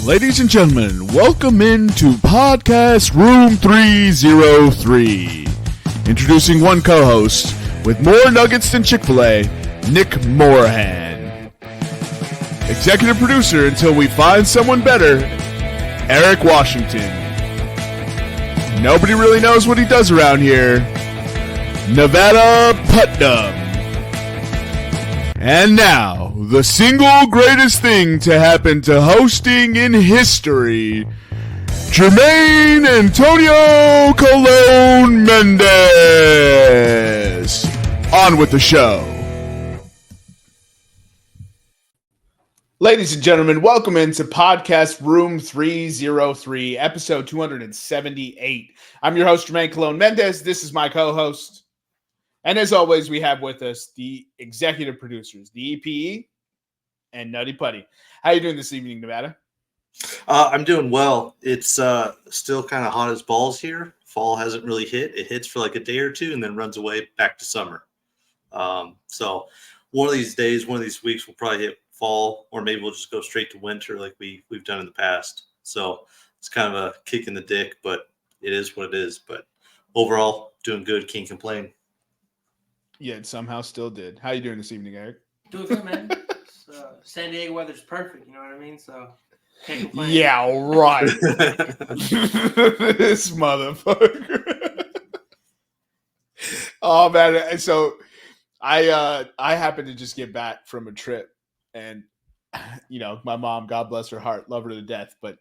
Ladies and gentlemen, welcome into Podcast Room 303. Introducing one co-host with more nuggets than Chick-fil-A, Nick Morahan. Executive producer until we find someone better, Eric Washington. Nobody really knows what he does around here, Nevada Putnam. And now, the single greatest thing to happen to hosting in history, Jermaine Antonio Colon Mendez. On with the show. Ladies and gentlemen, welcome into Podcast Room 303, episode 278. I'm your host, Jermaine Colon Mendez. This is my co-host. And as always, we have with us the executive producers, the EPE, and Nutty Putty. How are you doing this evening, Nevada? I'm doing well. It's still kind of hot as balls here. Fall hasn't really hit. It hits for like a day or two and then runs away back to summer. So one of these days, one of these weeks, we'll probably hit fall, or maybe we'll just go straight to winter like we've done in the past. So it's kind of a kick in the dick, but it is what it is. But overall, doing good. Can't complain. Yeah, it somehow still did. How you doing this evening, Eric? Doing good, man. San Diego weather's perfect, you know what I mean? So can't complain. Yeah, right. This motherfucker. Oh man, so I happened to just get back from a trip, and you know, my mom, God bless her heart, love her to death, but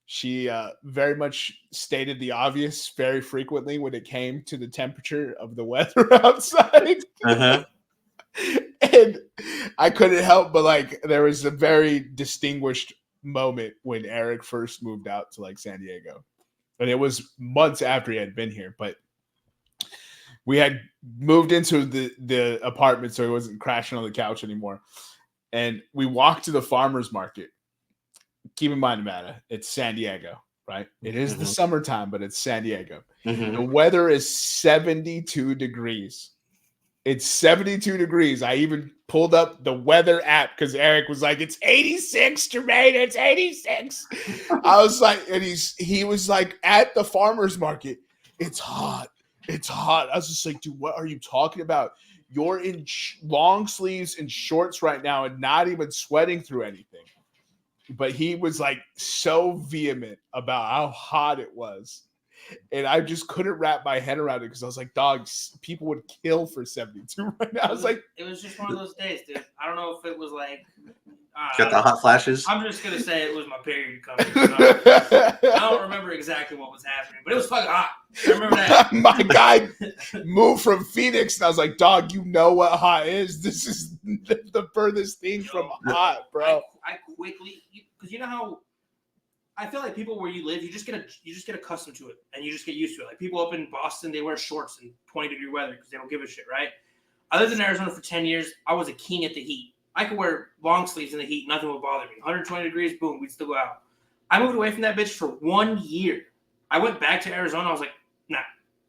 she very much stated the obvious very frequently when it came to the temperature of the weather outside. Uh-huh. And I couldn't help but like, there was a very distinguished moment when Eric first moved out to like San Diego. And it was months after he had been here, but we had moved into the apartment so he wasn't crashing on the couch anymore. And we walked to the farmer's market. Keep in mind, Nevada, it's San Diego, right? It is the summertime, but it's San Diego. The weather is 72 degrees. It's 72 degrees. I even pulled up the weather app because Eric was like, it's 86, Jermaine, it's 86. I was like, and he was like, at the farmer's market, it's hot. It's hot. I was just like, dude, what are you talking about? You're in long sleeves and shorts right now and not even sweating through anything. But he was like so vehement about how hot it was. And I just couldn't wrap my head around it because I was like, dogs, people would kill for 72 right now. I was like, it was just one of those days, dude. I don't know if it was like, got the hot flashes. I'm just going to say it was my period coming. I don't remember exactly what was happening, but it was fucking hot. I remember that. My guy moved from Phoenix, and I was like, dog, you know what hot is? This is the furthest thing from hot, bro. I quickly, because you know how I feel like people where you live, you just get accustomed to it, and you just get used to it. Like people up in Boston, they wear shorts in 20-degree weather because they don't give a shit, right? I lived in Arizona for 10 years. I was a king at the heat. I could wear long sleeves in the heat. Nothing would bother me. 120 degrees, boom, we'd still go out. I moved away from that bitch for 1 year. I went back to Arizona. I was like, nah,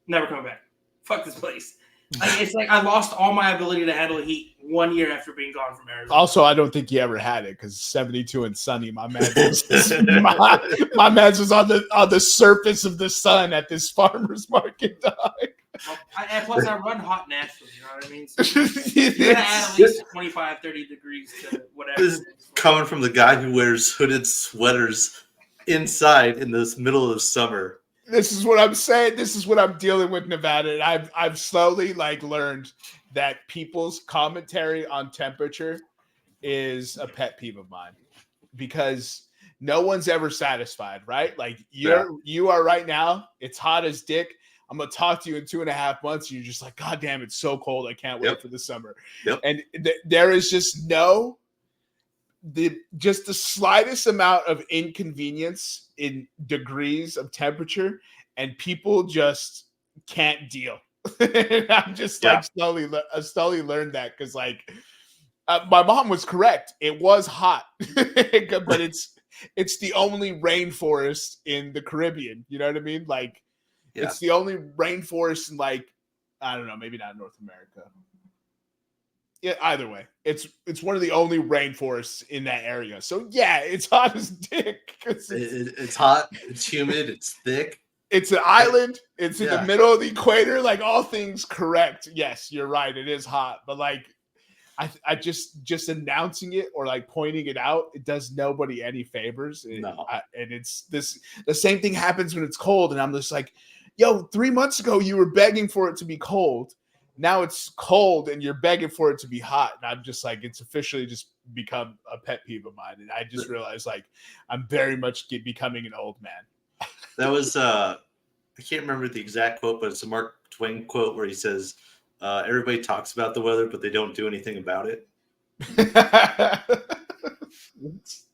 never coming back. Fuck this place. Like, it's like I lost all my ability to handle the heat 1 year after being gone from Arizona. Also, I don't think he ever had it because 72 and sunny. My man was my man's was on the surface of the sun at this farmer's market, dog. Well, plus, I run hot naturally. You know what I mean? So you're gonna add at least 25, 30 degrees to whatever. This is coming from the guy who wears hooded sweaters inside in this middle of summer. This is what I'm saying. This is what I'm dealing with, Nevada. And I've slowly like learned that people's commentary on temperature is a pet peeve of mine because no one's ever satisfied, right? Like you are right now. It's hot as dick. I'm gonna talk to you in 2.5 months. And you're just like, God damn, it's so cold. I can't wait for the summer. And there is just the slightest amount of inconvenience in degrees of temperature, and people just can't deal. And I'm just like slowly learned that because like my mom was correct. It was hot, but it's the only rainforest in the Caribbean. You know what I mean? Like it's the only rainforest in like, I don't know, maybe not North America. Yeah, either way, it's one of the only rainforests in that area. So yeah, it's hot as dick. It's hot, it's humid, it's thick. It's an island. It's in the Yeah. middle of the equator. Like all things correct. Yes, you're right. It is hot, but like I just announcing it or like pointing it out, it does nobody any favors. No. And it's the same thing happens when it's cold, and I'm just like, yo, 3 months ago you were begging for it to be cold. Now it's cold and you're begging for it to be hot. And I'm just like, it's officially just become a pet peeve of mine. And I just realized like I'm very much becoming an old man. That was I can't remember the exact quote, but it's a Mark Twain quote where he says, everybody talks about the weather, but they don't do anything about it. It's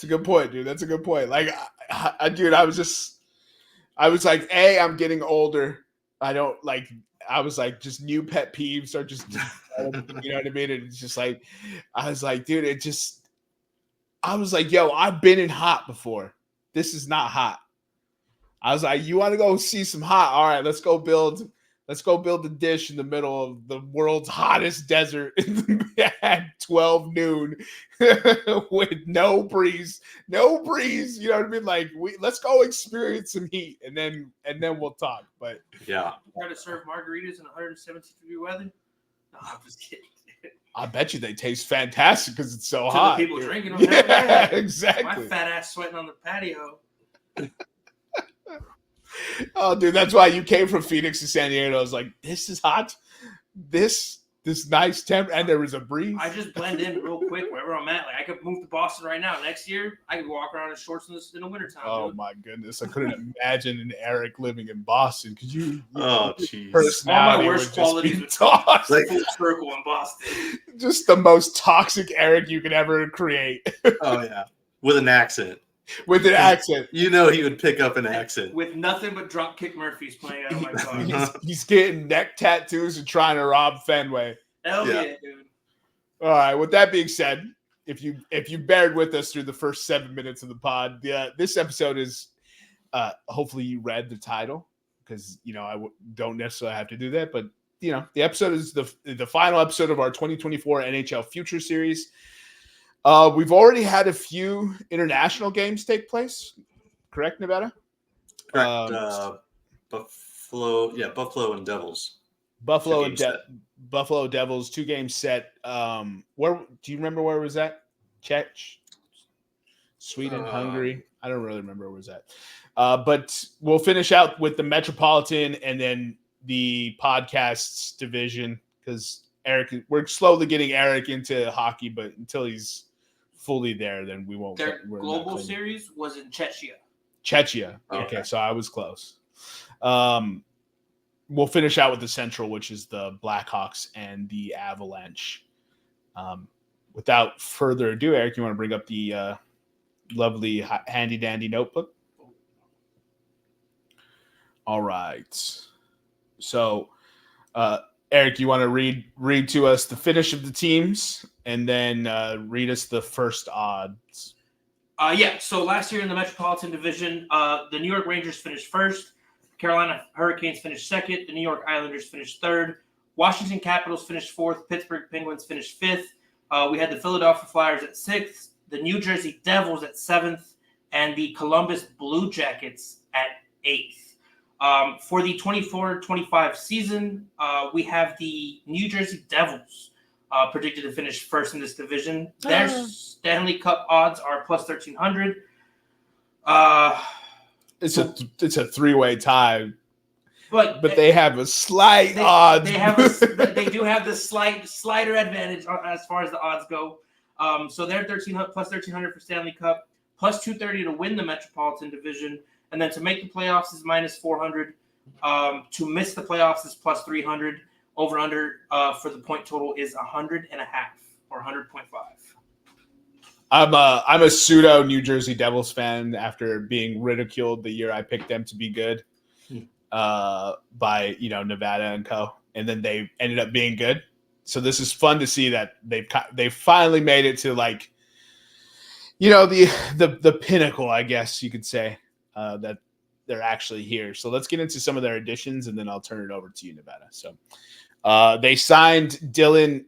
a good point, dude. That's a good point. Like, dude, I was like, I'm getting older. I was like, just new pet peeves are just, you know what I mean? And it's just like, I was like, dude, I was like, yo, I've been in hot before. This is not hot. I was like, you want to go see some hot? All right, let's go build a dish in the middle of the world's hottest desert at 12 noon with no breeze. You know what I mean? Like, let's go experience some heat and then we'll talk. But yeah, try to serve margaritas in 170-degree weather. No, I'm just kidding. I bet you they taste fantastic because it's so To hot. the people drinking them. Yeah, exactly. My fat ass sweating on the patio. Oh, dude, that's why you came from Phoenix to San Diego. I was like, this is hot. This nice temp, and there was a breeze. I just blend in real quick wherever I'm at. Like I could move to Boston right now. Next year, I could walk around in shorts in the wintertime. Oh dude. my goodness, I couldn't imagine an Eric living in Boston because you. Oh, jeez. All my worst qualities would tossed. like full circle in Boston. Just the most toxic Eric you could ever create. Oh yeah, with an accent. With an accent. You know he would pick up an accent. With nothing but drunk kick Murphys playing out of my car. He's getting neck tattoos and trying to rob Fenway. Hell yeah, dude. All right. With that being said, if you bared with us through the first 7 minutes of the pod, this episode is hopefully you read the title because I don't necessarily have to do that, but the episode is the final episode of our 2024 NHL Futures Series. We've already had a few international games take place. Correct, Nevada? Correct. Buffalo and Devils. Buffalo Devils 2 games set. Where do you remember where it was at? Czech, Sweden, Hungary. I don't really remember where it was at. But we'll finish out with the Metropolitan and then the podcasts division because we're slowly getting Eric into hockey, but until he's fully there, then we won't. Their global series was in Czechia. Okay, so I was close. We'll finish out with the Central, which is the Blackhawks and the Avalanche. Without further ado, Eric, you want to bring up the lovely handy dandy notebook? All right. So, Eric, you want to read to us the finish of the teams and then read us the first odds? Yeah. So last year in the Metropolitan Division, the New York Rangers finished first. Carolina Hurricanes finished second. The New York Islanders finished third. Washington Capitals finished fourth. Pittsburgh Penguins finished fifth. We had the Philadelphia Flyers at sixth. The New Jersey Devils at seventh. And the Columbus Blue Jackets at eighth. For the 24-25 season, we have the New Jersey Devils predicted to finish first in this division. Their Stanley Cup odds are plus 1,300. It's a 3-way tie, but they have a slight odds. They do have the slighter advantage as far as the odds go. So they're plus 1,300 for Stanley Cup, plus 230 to win the Metropolitan Division. And then to make the playoffs is minus 400. To miss the playoffs is plus 300. Over under for the point total is 100.5 or 100.5. I'm a pseudo New Jersey Devils fan after being ridiculed the year I picked them to be good by Nevada and co. And then they ended up being good. So this is fun to see that they finally made it to the pinnacle, I guess you could say. That they're actually here. So let's get into some of their additions, and then I'll turn it over to you, Nevada. So they signed Dylan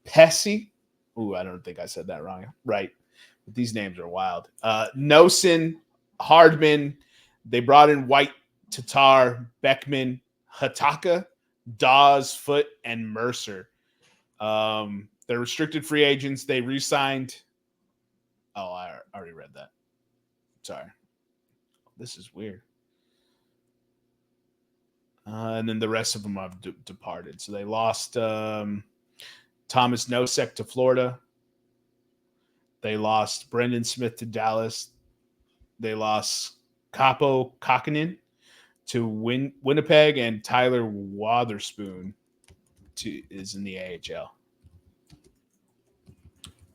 Pesci. Ooh, I don't think I said that wrong. Right. But these names are wild. Nosen, Hardman. They brought in White, Tatar, Beckman, Hataka, Dawes, Foote, and Mercer. They're restricted free agents. They re-signed. Oh, I already read that. Sorry. This is weird. And then the rest of them have departed. So they lost Thomas Nosek to Florida. They lost Brendan Smith to Dallas. They lost Capo Kakinen to Winnipeg, and Tyler Wotherspoon is in the AHL.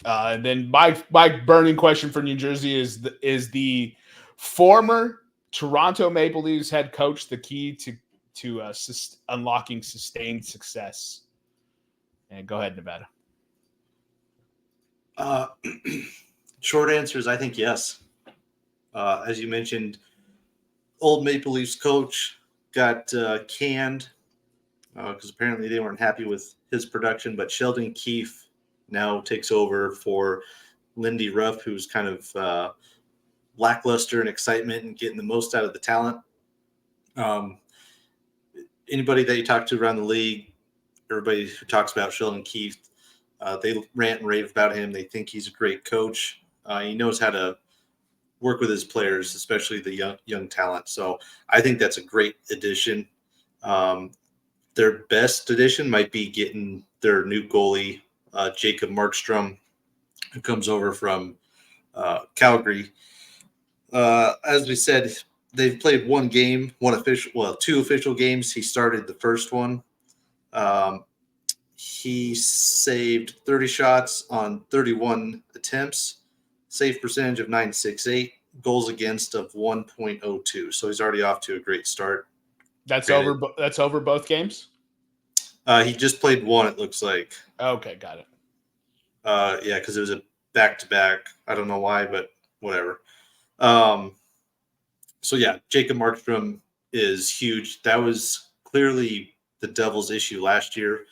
And then my burning question for New Jersey is the former Toronto Maple Leafs head coach the key to unlocking sustained success? And go ahead, Nevada. Short answer is I think yes. As you mentioned, old Maple Leafs coach got canned because apparently they weren't happy with his production. But Sheldon Keefe now takes over for Lindy Ruff, who's kind of lackluster in excitement and getting the most out of the talent. Anybody that you talk to around the league, everybody who talks about Sheldon Keefe, they rant and rave about him. They think he's a great coach. He knows how to work with his players, especially the young talent. So I think that's a great addition. Their best addition might be getting their new goalie, Jacob Markstrom, who comes over from Calgary. As we said, they've played two official games. He started the first one. He saved 30 shots on 31 attempts, save percentage of .968, goals against of 1.02. So he's already off to a great start. That's over both games? He just played one, it looks like. Okay, got it. Yeah, because it was a back-to-back. I don't know why, but whatever. So, yeah, Jacob Markstrom is huge. That was clearly the Devils' issue last year.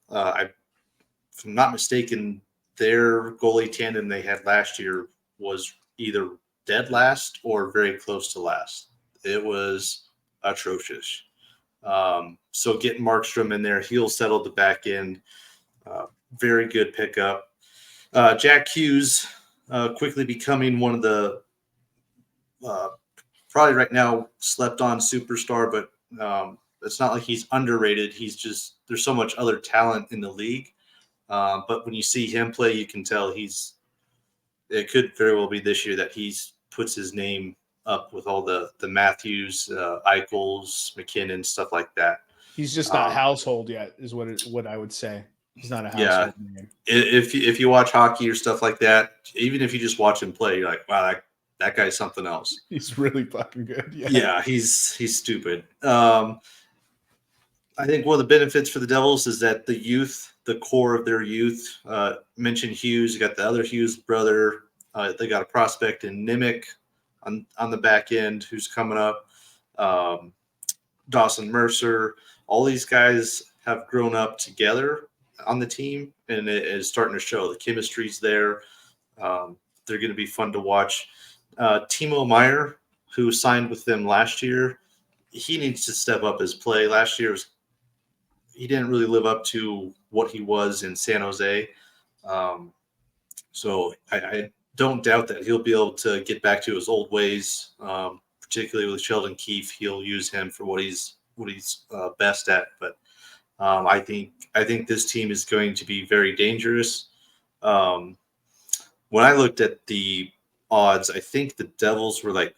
If I'm not mistaken, their goalie tandem they had last year was either dead last or very close to last. It was atrocious. So getting Markstrom in there, he'll settle the back end. Very good pickup. Jack Hughes quickly becoming one of the probably right now slept on superstar, but it's not like he's underrated. There's so much other talent in the league. But when you see him play, you can tell it could very well be this year that he's puts his name up with all the Matthews, Eichels, McKinnon, stuff like that. He's just not household yet, is what I would say. He's not a household name. If you watch hockey or stuff like that, even if you just watch him play, you're like, wow, that guy's something else. He's really fucking good. Yeah, he's stupid. I think one of the benefits for the Devils is that the youth, the core of their youth, mentioned Hughes. You got the other Hughes brother. They got a prospect in Nimick on the back end who's coming up. Dawson Mercer. All these guys have grown up together on the team, and it is starting to show. The chemistry's there. They're going to be fun to watch. Timo Meier, who signed with them last year, he needs to step up his play. Last year, he didn't really live up to what he was in San Jose. So I don't doubt that he'll be able to get back to his old ways, particularly with Sheldon Keefe. He'll use him for what he's best at. But I think this team is going to be very dangerous. When I looked at the odds, I think the Devils were like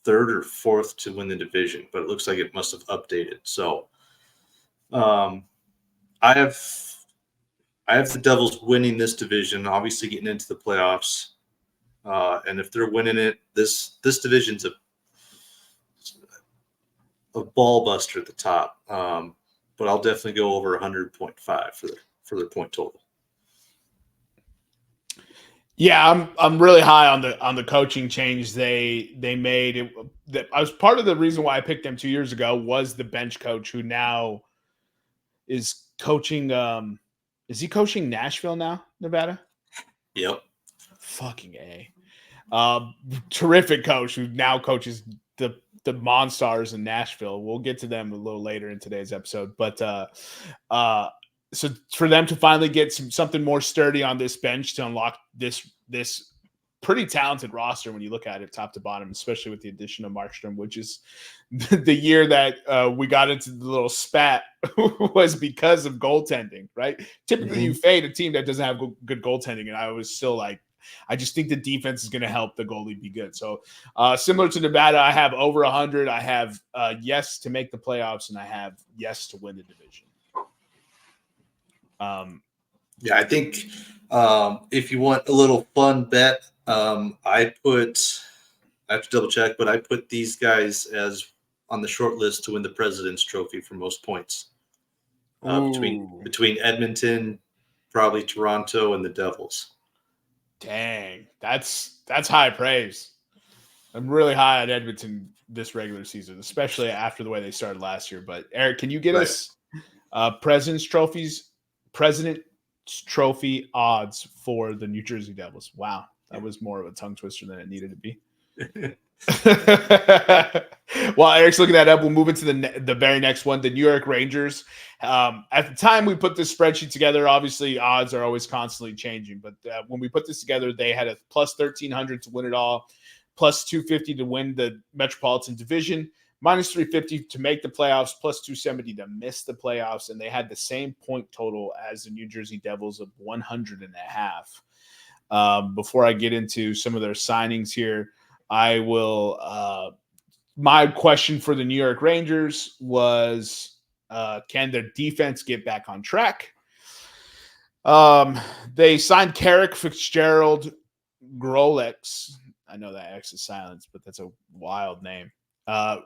third or fourth to win the division, but it looks like it must have updated. So I have the Devils winning this division, obviously getting into the playoffs. And if they're winning it, this division's a ball buster at the top. But I'll definitely go over 100.5 for their point total. Yeah, I'm really high on the coaching change they made. I was part of the reason why I picked them 2 years ago was the bench coach who now is coaching Is he coaching Nashville now, Nevada? Yep. Fucking A. Terrific coach who now coaches the Monstars in Nashville. We'll get to them a little later in today's episode. But so for them to finally get something more sturdy on this bench to unlock this pretty talented roster when you look at it top to bottom, especially with the addition of Markstrom, which is the year that we got into the little spat was because of goaltending, right? Typically you fade a team that doesn't have good goaltending, and I was still like, I just think the defense is going to help the goalie be good. So similar to Nevada, I have over 100. I have yes to make the playoffs, and I have yes to win the division. Yeah, I think if you want a little fun bet, I have to double check, but I put these guys as on the short list to win the President's Trophy for most points. Between Edmonton, probably Toronto, and the Devils. Dang, that's high praise. I'm really high on Edmonton this regular season, especially after the way they started last year. But Eric, can you get us President's Trophy odds for the New Jersey Devils? Wow, that was more of a tongue twister than it needed to be. While Eric's looking that up, we'll move into the very next one, the New York Rangers. At the time we put this spreadsheet together, obviously odds are always constantly changing, but when we put this together, they had a plus 1,300 to win it all, plus 250 to win the Metropolitan Division, minus 350 to make the playoffs, plus 270 to miss the playoffs, and they had the same point total as the New Jersey Devils of 100.5. Before I get into some of their signings here, I will my question for the New York Rangers was, can their defense get back on track? They signed Carrick, Fitzgerald, Grolex. I know that X is silenced, but that's a wild name.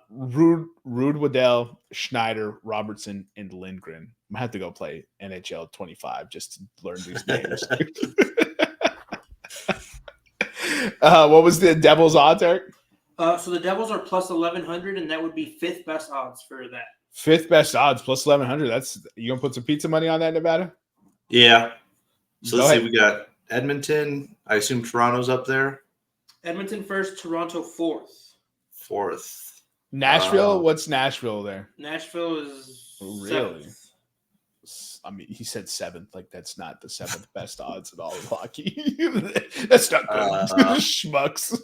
Rude Waddell, Schneider, Robertson, and Lindgren. I have to go play NHL 25 just to learn these names. What was the Devils' odds, Eric? So the Devils are plus 1,100, and that would be fifth best odds for that. Fifth best odds, plus 1,100. That's, you gonna put some pizza money on that, Nevada? Yeah. So let's see. We got Edmonton. I assume Toronto's up there. Edmonton first, Toronto fourth. Nashville. What's Nashville there? Nashville is really. seventh. I mean, he said seventh. Like, that's not the seventh best odds at all of hockey. That's not good. Schmucks.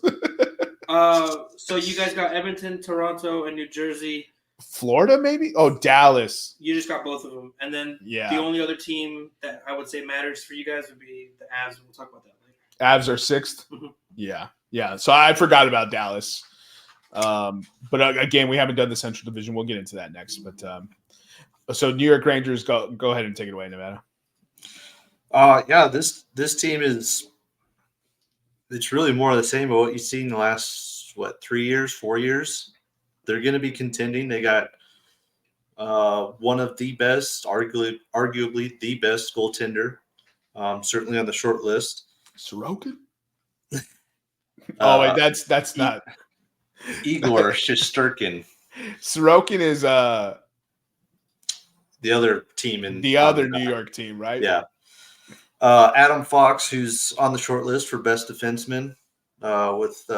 So you guys got Edmonton, Toronto, and New Jersey. Florida, maybe? Oh, Dallas. You just got both of them. And then the only other team that I would say matters for you guys would be the Avs. We'll talk about that later. Avs are sixth? Mm-hmm. Yeah. So I forgot about Dallas. But again, we haven't done the Central Division. We'll get into that next. But so New York Rangers, go ahead and take it away, Nevada. Yeah, this team it's really more of the same of what you've seen in the last 4 years. They're going to be contending. They got one of the best, arguably the best goaltender, certainly on the short list. Sorokin? Oh wait, that's not Igor Shesterkin. Sorokin is the other team in the other New York team, right? Yeah. Adam Fox, who's on the short list for best defenseman, with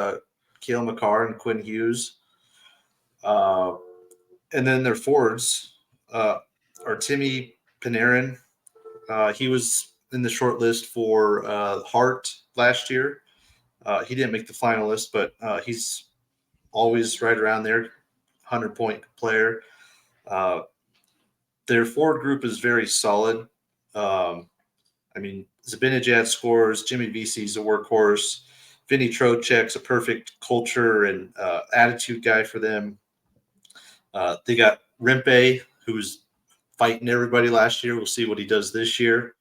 Cale Makar and Quinn Hughes. And then their forwards are Timmy Panarin. He was in the short list for Hart last year. He didn't make the final list, but he's always right around there, 100-point player. Their forward group is very solid. I mean, Zibanejad scores. Jimmy Vesey's a workhorse. Vinny Trocheck's a perfect culture and attitude guy for them. They got Rimpe, who's fighting everybody last year. We'll see what he does this year.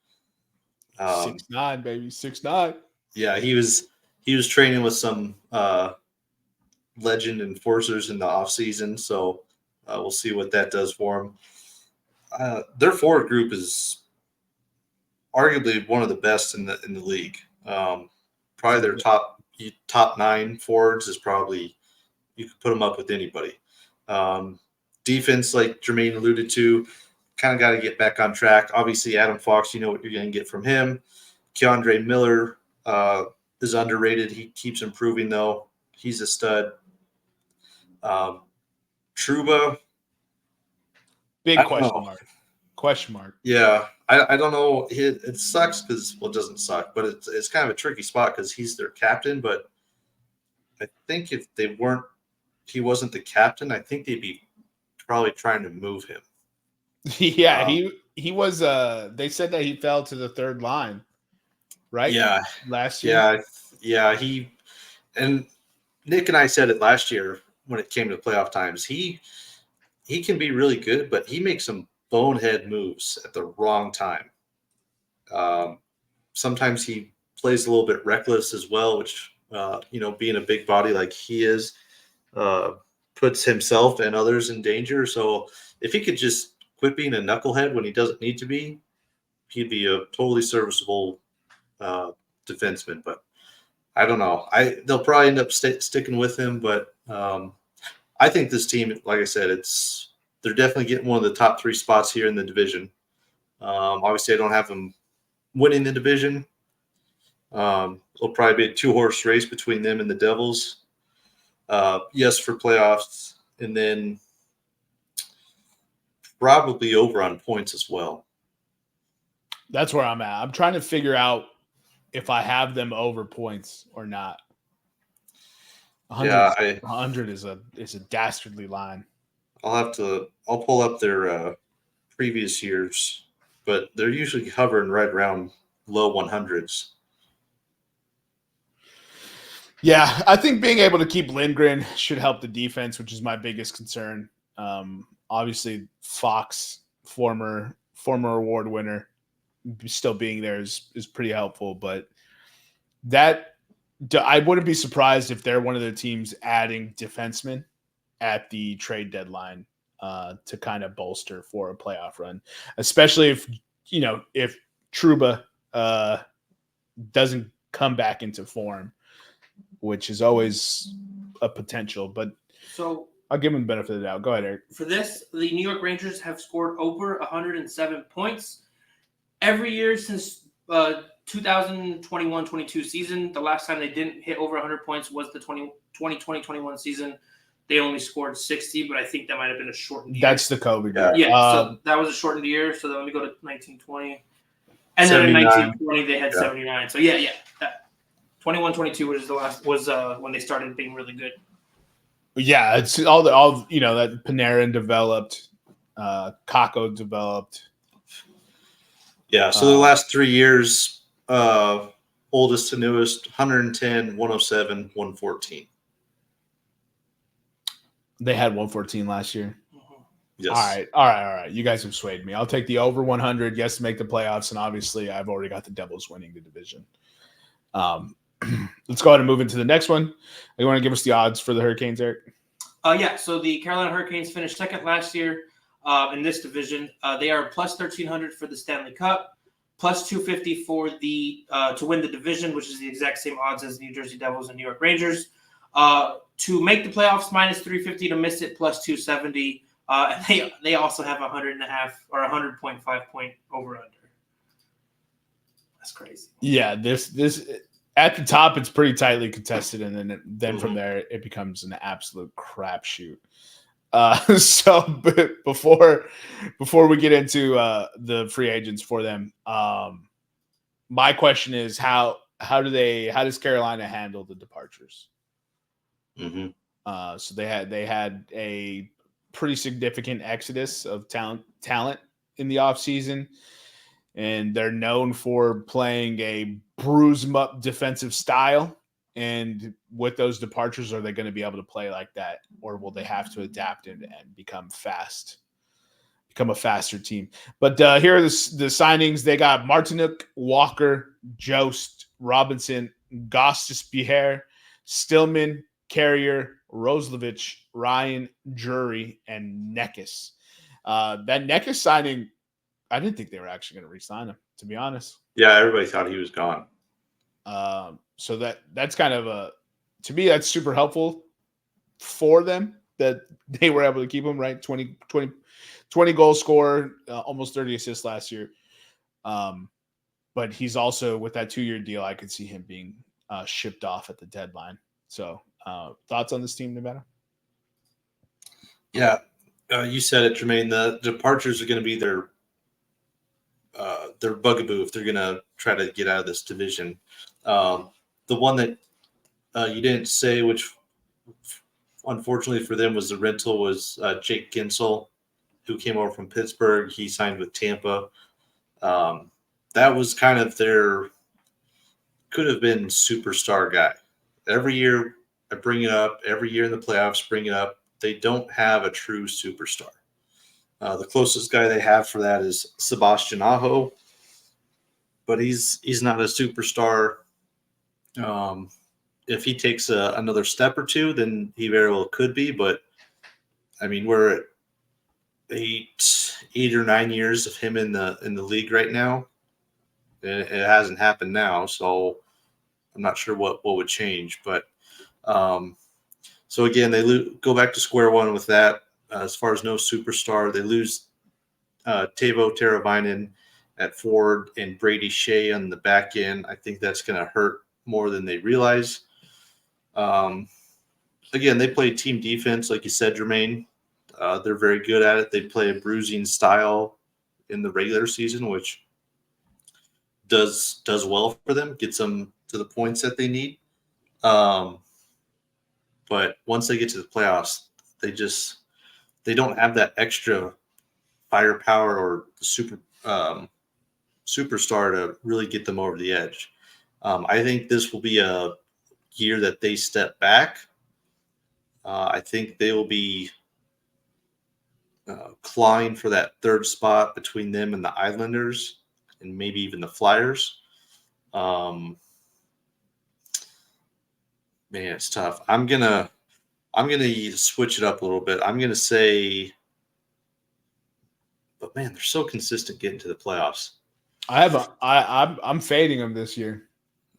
6'9", baby, 6'9". Yeah, he was training with some legend enforcers in the offseason, so we'll see what that does for him. Their forward group is arguably one of the best in the league. Probably their top 9 forwards is probably, you could put them up with anybody. Defense, like Jermaine alluded to, kind of got to get back on track. Obviously, Adam Fox, you know what you're going to get from him. Keandre Miller is underrated. He keeps improving, though. He's a stud. Trouba, Big I don't question know. mark. Question mark. Yeah, I don't know. It sucks because, well, it doesn't suck, but it's kind of a tricky spot because he's their captain. But I think if he wasn't the captain, I think they'd be probably trying to move him. Yeah, he was. They said that he fell to the third line, right? Yeah, last year. Yeah. And Nick and I said it last year when it came to playoff times. He can be really good, but he makes some bonehead moves at the wrong time. Sometimes he plays a little bit reckless as well, which being a big body like he is, puts himself and others in danger. So if he could just quit being a knucklehead when he doesn't need to be, he'd be a totally serviceable defenseman. But I don't know. They'll probably end up sticking with him, but I think this team, like I said, they're definitely getting one of the top 3 spots here in the division. Obviously, I don't have them winning the division. It'll probably be a 2-horse race between them and the Devils. Yes, for playoffs, and then probably over on points as well. That's where I'm at. I'm trying to figure out if I have them over points or not. 100 is a dastardly line. I'll pull up their previous years, but they're usually hovering right around low 100s. Yeah, I think being able to keep Lindgren should help the defense, which is my biggest concern. Obviously, Fox, former award winner, still being there is pretty helpful. But I wouldn't be surprised if they're one of the teams adding defensemen at the trade deadline to kind of bolster for a playoff run, especially if Trouba doesn't come back into form, which is always a potential. But so I'll give him the benefit of the doubt. Go ahead, Eric. For this, the New York Rangers have scored over 107 points every year since 2021-22 season. The last time they didn't hit over 100 points was the 2020-21 season. They only scored 60, but I think that might have been a shortened year. That's the COVID year. Yeah, so that was a shortened year. So then let me go to 1920. And then in 1920, they had 79. So, yeah. 21-22 was the last when they started being really good. Yeah, it's all that Panarin developed, Kakko developed. Yeah, so the last 3 years, oldest to newest, 110, 107, 114. They had 114 last year. Mm-hmm. Yes. All right. You guys have swayed me. I'll take the over 100. Yes, to make the playoffs, and obviously, I've already got the Devils winning the division. Let's go ahead and move into the next one. You want to give us the odds for the Hurricanes, Eric? Yeah. So the Carolina Hurricanes finished second last year in this division. They are plus 1,300 for the Stanley Cup, plus 250 for the to win the division, which is the exact same odds as the New Jersey Devils and New York Rangers. To make the playoffs, minus 350. To miss it, plus 270. And they also have 100.5 or 100.5 point over under. That's crazy. Yeah, this at the top it's pretty tightly contested, and then from there it becomes an absolute crapshoot. So before we get into the free agents for them, my question is how does Carolina handle the departures? Mm-hmm. So they had a pretty significant exodus of talent in the offseason, and they're known for playing a bruise 'em up defensive style. And with those departures, are they going to be able to play like that, or will they have to adapt and become a faster team? But here are the signings. They got Martinook, Walker, Jost, Robinson, Gostisbehere, Stillman, Carrier, Roslovich, Ryan, Drury, and Neckis. That Neckis signing, I didn't think they were actually going to re-sign him, to be honest. Yeah, everybody thought he was gone. So that's kind of to me, that's super helpful for them that they were able to keep him, right? 20 20 goal scorer, almost 30 assists last year. But he's also, with that 2-year deal, I could see him being shipped off at the deadline. So thoughts on this team, Nevada? Yeah, you said it, Jermaine. The departures are going to be their bugaboo if they're going to try to get out of this division. The one that you didn't say, which unfortunately for them was the rental, was Jake Ginsel, who came over from Pittsburgh. He signed with Tampa. That was kind of their could have been superstar guy. Every year I bring it up. Every year in the playoffs, bring it up. They don't have a true superstar. The closest guy they have for that is Sebastian Aho, but he's not a superstar. If he takes another step or two, then he very well could be. But I mean, we're at 8 or 9 years of him in the league right now. It hasn't happened now, so I'm not sure what would change. But so again, they go back to square one with that. As far as no superstar, they lose Teuvo Teravainen at forward and Brady Shea on the back end. I think that's going to hurt more than they realize. Again, they play team defense, like you said, Jermaine. They're very good at it. They play a bruising style in the regular season, which does well for them, gets them to the points that they need. But once they get to the playoffs, they don't have that extra firepower or superstar to really get them over the edge. I think this will be a year that they step back. I think they will be clawing for that third spot between them and the Islanders and maybe even the Flyers. Man, it's tough. I'm gonna switch it up a little bit. I'm gonna say, but man, they're so consistent getting to the playoffs. I'm fading them this year.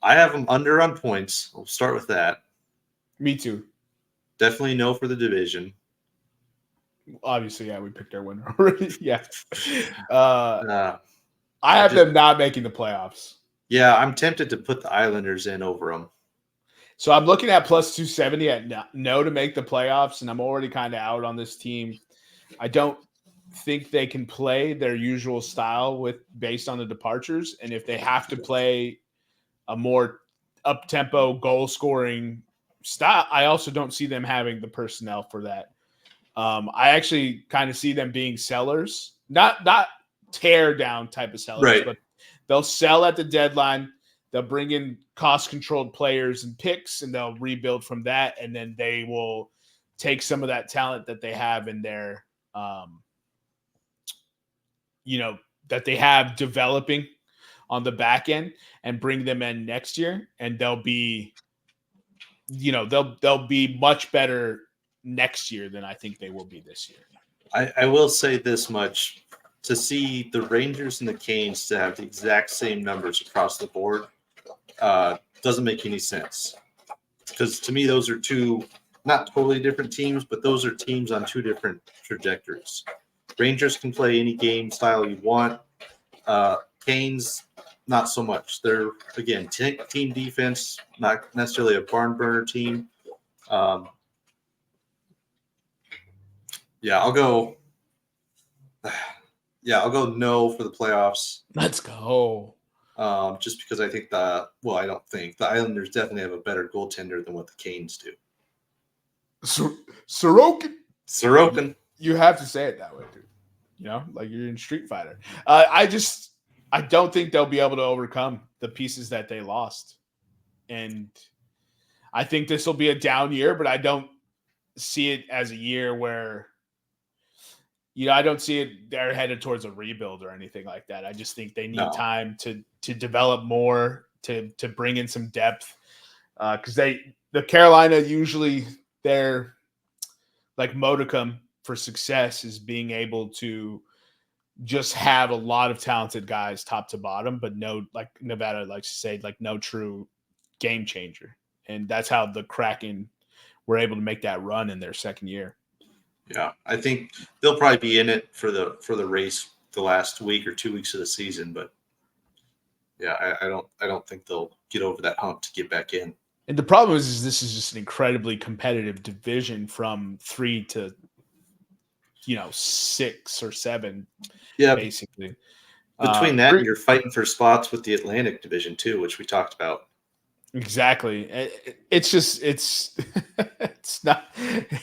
I have them under on points. We'll start with that. Me too. Definitely no for the division. Obviously, yeah, we picked our winner already. Yeah. I have them not making the playoffs. Yeah, I'm tempted to put the Islanders in over them. So I'm looking at plus 270 at no to make the playoffs, and I'm already kind of out on this team. I don't think they can play their usual style based on the departures, and if they have to play a more up-tempo goal-scoring style, I also don't see them having the personnel for that. I actually kind of see them being sellers, not tear down type of sellers, right. But they'll sell at the deadline. They'll bring in cost-controlled players and picks, and they'll rebuild from that. And then they will take some of that talent that they have in their, that they have developing on the back end and bring them in next year. And they'll be, they'll be much better next year than I think they will be this year. I will say this much. To see the Rangers and the Canes to have the exact same numbers across the board doesn't make any sense. Because to me, those are two not totally different teams, but those are teams on two different trajectories. Rangers can play any game style you want. Canes, not so much. They're, again, team defense, not necessarily a barn burner team. I'll go no for the playoffs. Let's go. Just because I think I don't think the Islanders definitely have a better goaltender than what the Canes do. Sorokin. You have to say it that way, dude. Like you're in Street Fighter. I don't think they'll be able to overcome the pieces that they lost. And I think this will be a down year, but I don't see it as a year where, I don't see it they're headed towards a rebuild or anything like that. I just think they need time to develop more, to bring in some depth. Because the Carolina, usually their like modicum for success is being able to just have a lot of talented guys top to bottom, but no, like Nevada likes to say, like no true game changer. And that's how the Kraken were able to make that run in their second year. Yeah, I think they'll probably be in it for the race the last week or 2 weeks of the season, but yeah, I don't think they'll get over that hump to get back in. And the problem is this is just an incredibly competitive division from 3 to 6 or 7, Yeah, basically. between that and you're fighting for spots with the Atlantic Division too, which we talked about. Exactly. It's just it's not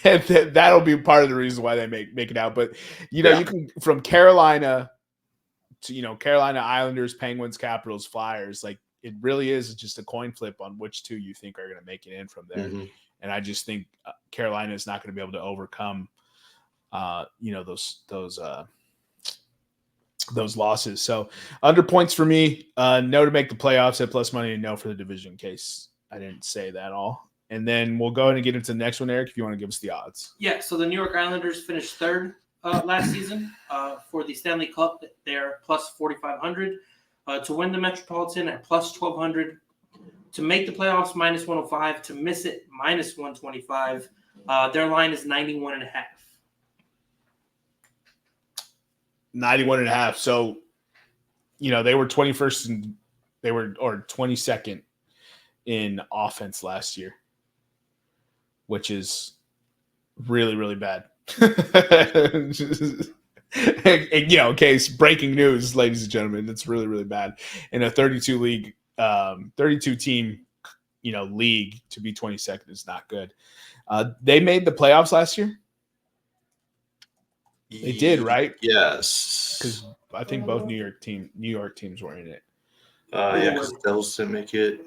that'll be part of the reason why they make it out. But you can from Carolina to Carolina Islanders, Penguins, Capitals, Flyers, like it really is just a coin flip on which two you think are going to make it in from there. Mm-hmm. And I just think Carolina is not going to be able to overcome those losses. So under points for me, no to make the playoffs at plus money and no for the division in case I didn't say that all. And then we'll go ahead and get into the next one, Eric, if you want to give us the odds. Yeah, so the New York Islanders finished third last season for the Stanley Cup. They're plus 4,500. To win the Metropolitan at plus 1,200. To make the playoffs, minus 105. To miss it, minus 125. Their line is 91.5. 91.5. So, they were 21st and or 22nd in offense last year, which is really, really bad. And, case breaking news, ladies and gentlemen, it's really, really bad in a 32 team, league to be 22nd is not good. They made the playoffs last year. They did, right? Yes. Because I think both New York teams were in it. Yeah, because Devils didn't make it.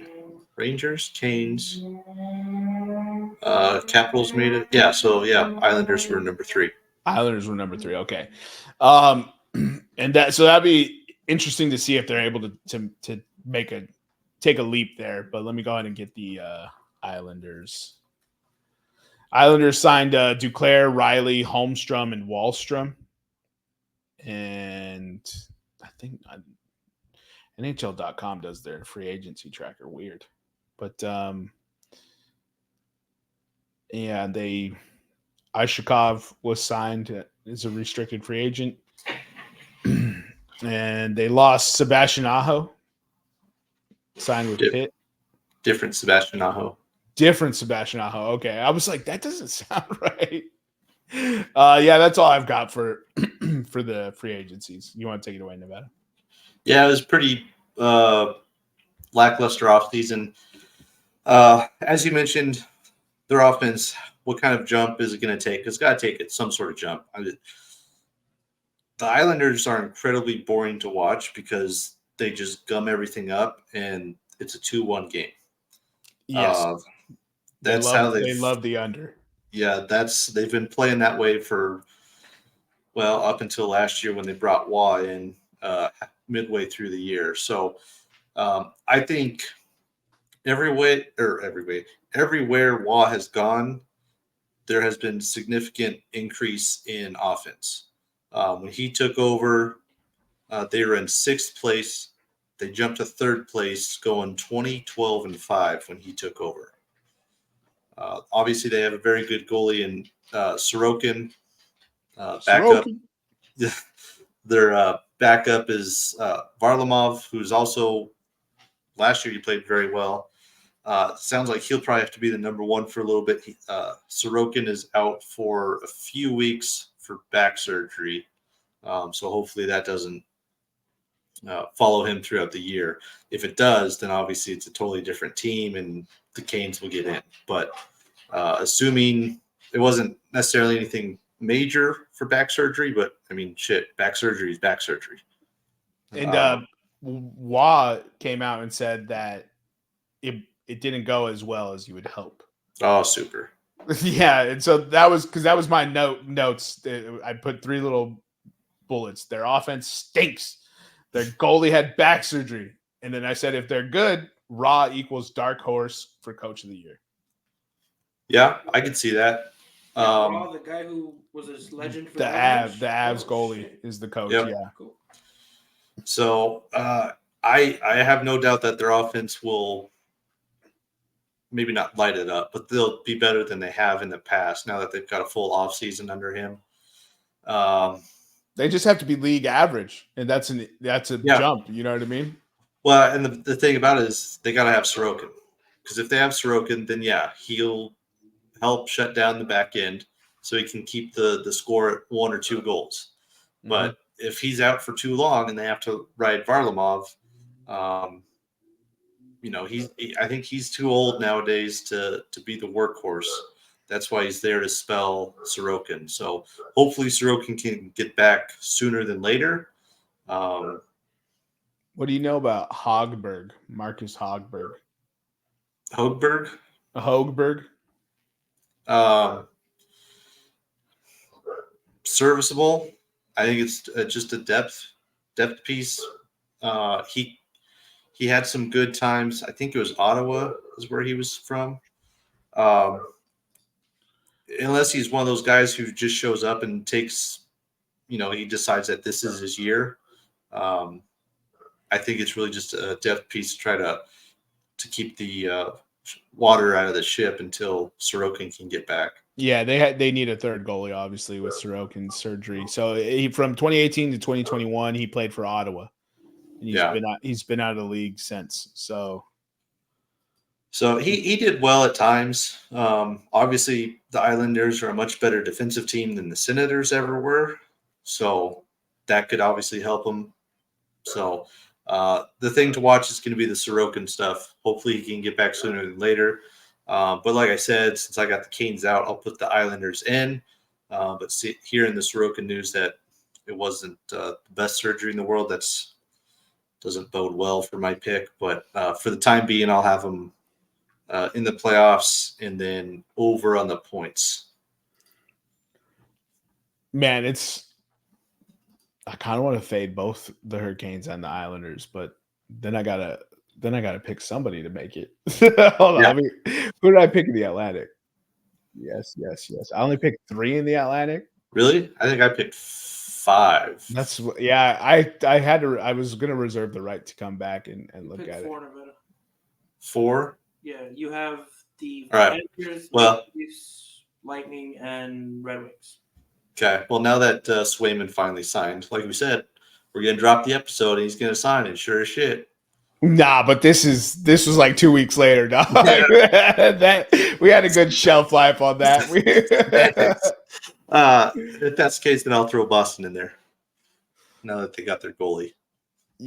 Rangers, Canes, Capitals made it. Yeah, so Islanders were number 3. Islanders were number 3. Okay, and that'd be interesting to see if they're able to take a leap there. But let me go ahead and get the Islanders. Islanders signed Duclair, Riley, Holmstrom, and Wallstrom. And I think NHL.com does their free agency tracker. Weird. But, Ishakov was signed as a restricted free agent. And they lost Sebastian Aho, signed with Pitt. Different Sebastian Aho. Okay. I was like, that doesn't sound right. That's all I've got for the free agencies. You want to take it away, Nevada? Yeah, it was pretty lackluster offseason. As you mentioned, their offense, what kind of jump is it going to take? It's got to take some sort of jump. The Islanders are incredibly boring to watch because they just gum everything up, and it's a 2-1 game. Yes. They love the under. Yeah, they've been playing that way for up until last year when they brought Waugh in midway through the year. So I think everywhere Waugh has gone, there has been significant increase in offense. When he took over, they were in 6th place. They jumped to 3rd place, going 20-12-5 when he took over. Obviously, they have a very good goalie in Sorokin. Backup. Their backup is Varlamov, who's also last year he played very well. Sounds like he'll probably have to be the number 1 for a little bit. Sorokin is out for a few weeks for back surgery, so hopefully that doesn't follow him throughout the year. If it does, then obviously it's a totally different team and the Canes will get in. But assuming it wasn't necessarily anything major for back surgery, but I mean, back surgery is back surgery. And Waugh came out and said that it didn't go as well as you would hope. Oh, super. Yeah, and so that was my notes. I put 3 little bullets. Their offense stinks. Their goalie had back surgery. And then I said, if they're good, Raw equals dark horse for coach of the year. Yeah, I can see that. Raw, the guy who was his legend for the Avs goalie is the coach. Yep. Yeah. Cool. So I have no doubt that their offense will maybe not light it up, but they'll be better than they have in the past now that they've got a full offseason under him. They just have to be league average, and that's a jump. You know what I mean? Well, and the thing about it is they got to have Sorokin, because if they have Sorokin, then he'll help shut down the back end so he can keep the score at 1 or 2 goals. Mm-hmm. But if he's out for too long and they have to ride Varlamov, I think he's too old nowadays to be the workhorse. That's why he's there to spell Sorokin. So hopefully Sorokin can get back sooner than later. What do you know about Hogberg, Marcus Hogberg? Hogberg? Serviceable. I think it's just a depth piece. He had some good times. I think it was Ottawa is where he was from. Unless he's one of those guys who just shows up and takes, he decides that this is his year. I think it's really just a depth piece to try to keep the water out of the ship until Sorokin can get back. Yeah, they need a third goalie, obviously, with Sorokin's surgery. So from 2018 to 2021, he played for Ottawa. And he's been out of the league since. So he did well at times. Obviously, the Islanders are a much better defensive team than the Senators ever were. So that could obviously help him. So the thing to watch is going to be the Sorokin stuff. Hopefully he can get back sooner than later. But like I said, since I got the Canes out, I'll put the Islanders in. But hearing the Sorokin news that it wasn't the best surgery in the world, doesn't bode well for my pick. But for the time being, I'll have them in the playoffs and then over on the points. Man, I kind of want to fade both the Hurricanes and the Islanders, but then I gotta pick somebody to make it. Hold on, who did I pick in the Atlantic? Yes. I only picked 3 in the Atlantic. Really? I think I picked 5. I was gonna reserve the right to come back and look at 4 it. 4? Yeah, you have the Rangers, Lightning, and Red Wings. Okay, well, now that Swayman finally signed, like we said, we're going to drop the episode and he's going to sign it, sure as shit. Nah, but this was like 2 weeks later, dog. That we had a good shelf life on that. If that's the case, then I'll throw Boston in there. Now that they got their goalie.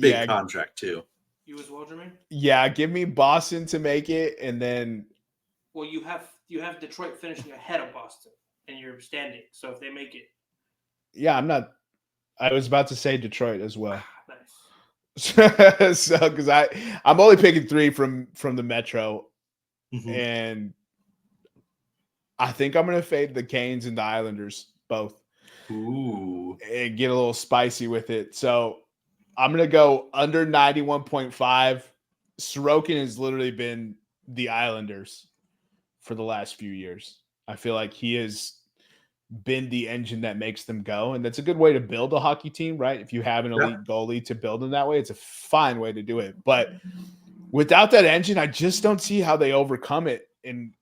Big contract, too. You as well, Jermaine? Yeah, give me Boston to make it, and then... Well, you have Detroit finishing ahead of Boston. And you're standing. So if they make it. Yeah, I was about to say Detroit as well. Nice. So because I'm only picking 3 from the Metro. Mm-hmm. And I think I'm gonna fade the Canes and the Islanders both. Ooh. And get a little spicy with it. So I'm gonna go under 91.5. Sorokin has literally been the Islanders for the last few years. I feel like he has been the engine that makes them go. And that's a good way to build a hockey team, right? If you have an elite goalie to build them that way, it's a fine way to do it. But without that engine, I just don't see how they overcome it. And,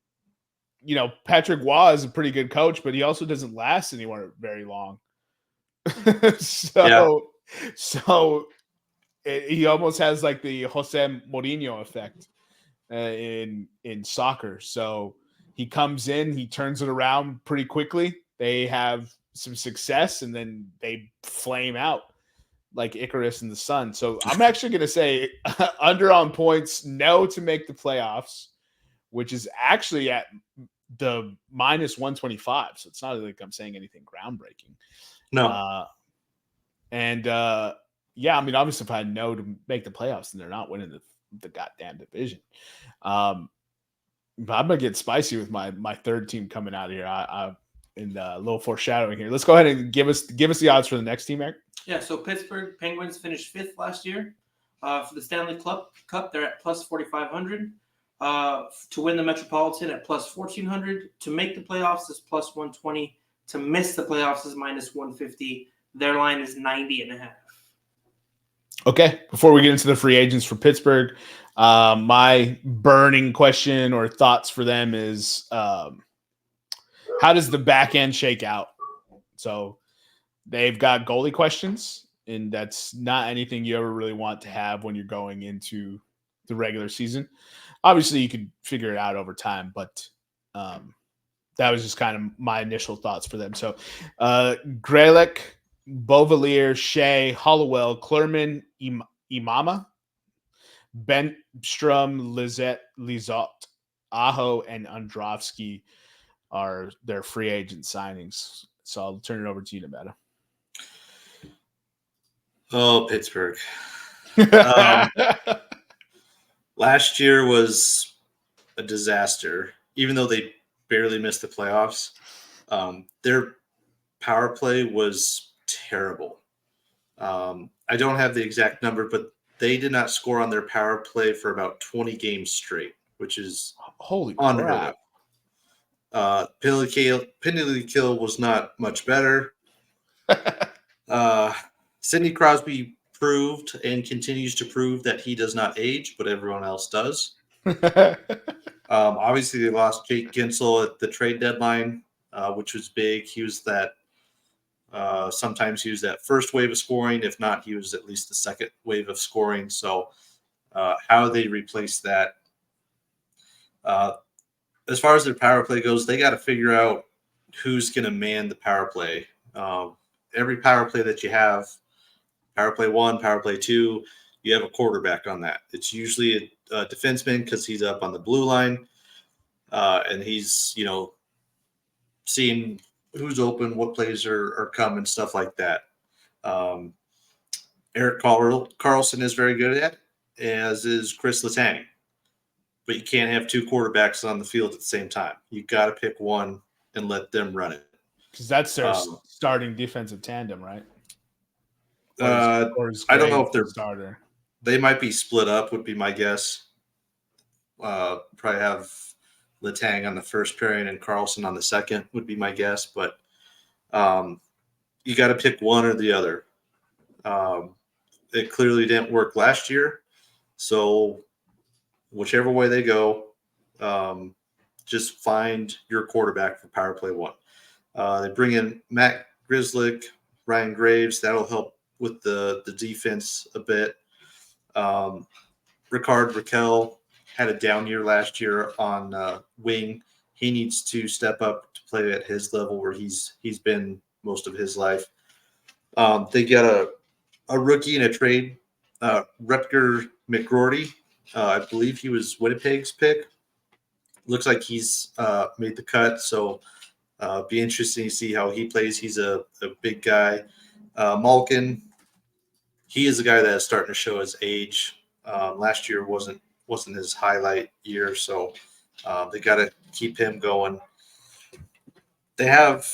Patrick Waugh is a pretty good coach, but he also doesn't last anywhere very long. So he almost has like the Jose Mourinho effect in soccer. So he comes in, he turns it around pretty quickly. They have some success, and then they flame out like Icarus in the sun. So I'm actually going to say under on points, no to make the playoffs, which is actually at the -125. So it's not like I'm saying anything groundbreaking. No. Obviously if I know to make the playoffs, then they're not winning the goddamn division. But I'm gonna get spicy with my third team coming out of here. In a little foreshadowing here. Let's go ahead and give us the odds for the next team, Eric. Yeah, so Pittsburgh Penguins finished 5th last year. For the Stanley Cup, they're at plus 4,500. To win the Metropolitan at plus 1,400. To make the playoffs is plus 120. To miss the playoffs is minus 150. Their line is 90.5. Okay, before we get into the free agents for Pittsburgh, My burning question or thoughts for them is how does the back end shake out? So they've got goalie questions, and that's not anything you ever really want to have when you're going into the regular season. Obviously, you could figure it out over time, but that was just kind of my initial thoughts for them. So Grelick, Bovalier, Shea, Hollowell, Klerman, Imama, Benstrom, Lizotte, Aho, and Androvsky are their free agent signings. So I'll turn it over to you, Nevada. Oh, Pittsburgh. Last year was a disaster, even though they barely missed the playoffs. Their power play was terrible. I don't have the exact number, but they did not score on their power play for about 20 games straight, which is holy unheard crap. of. Penalty kill was not much better. Sidney Crosby proved and continues to prove that he does not age, but everyone else does. Obviously, they lost Jake Gensel at the trade deadline, which was big. He was that sometimes he was that first wave of scoring. If not, he was at least the second wave of scoring. So how they replace that? As far as their power play goes, they got to figure out who's going to man the power play. Every power play that you have, power play 1, power play 2, you have a quarterback on that. It's usually a defenseman because he's up on the blue line, and he's, seeing who's open, what plays are coming, stuff like that. Eric Carlson is very good at, as is Chris Letang. But you can't have two quarterbacks on the field at the same time. You got to pick one and let them run it. Because that's their starting defensive tandem, right? I don't know if they're starter. They might be split up, would be my guess. Probably have Letang on the first pairing and Carlson on the second, would be my guess. But you got to pick one or the other. It clearly didn't work last year. So whichever way they go, just find your quarterback for power play 1. They bring in Matt Grzelcyk, Ryan Graves. That'll help with the defense a bit. Ricard Raquel had a down year last year on wing. He needs to step up to play at his level where he's been most of his life. They got a rookie in a trade, Rutger McGroarty. I believe he was Winnipeg's pick. Looks like he's made the cut, so be interesting to see how he plays. He's a big guy. Malkin, he is a guy that is starting to show his age. Last year wasn't his highlight year, so they got to keep him going. They have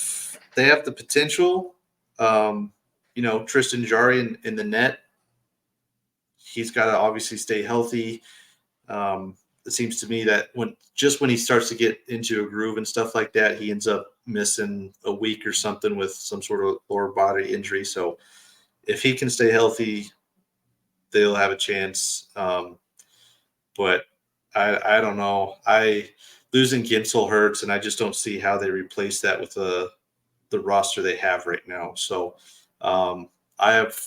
the potential. Tristan Jarry in the net. He's got to obviously stay healthy. It seems to me that when he starts to get into a groove and stuff like that, he ends up missing a week or something with some sort of lower body injury. So if he can stay healthy, they'll have a chance. But I don't know. Losing Gensel hurts, and I just don't see how they replace that with the roster they have right now. So I have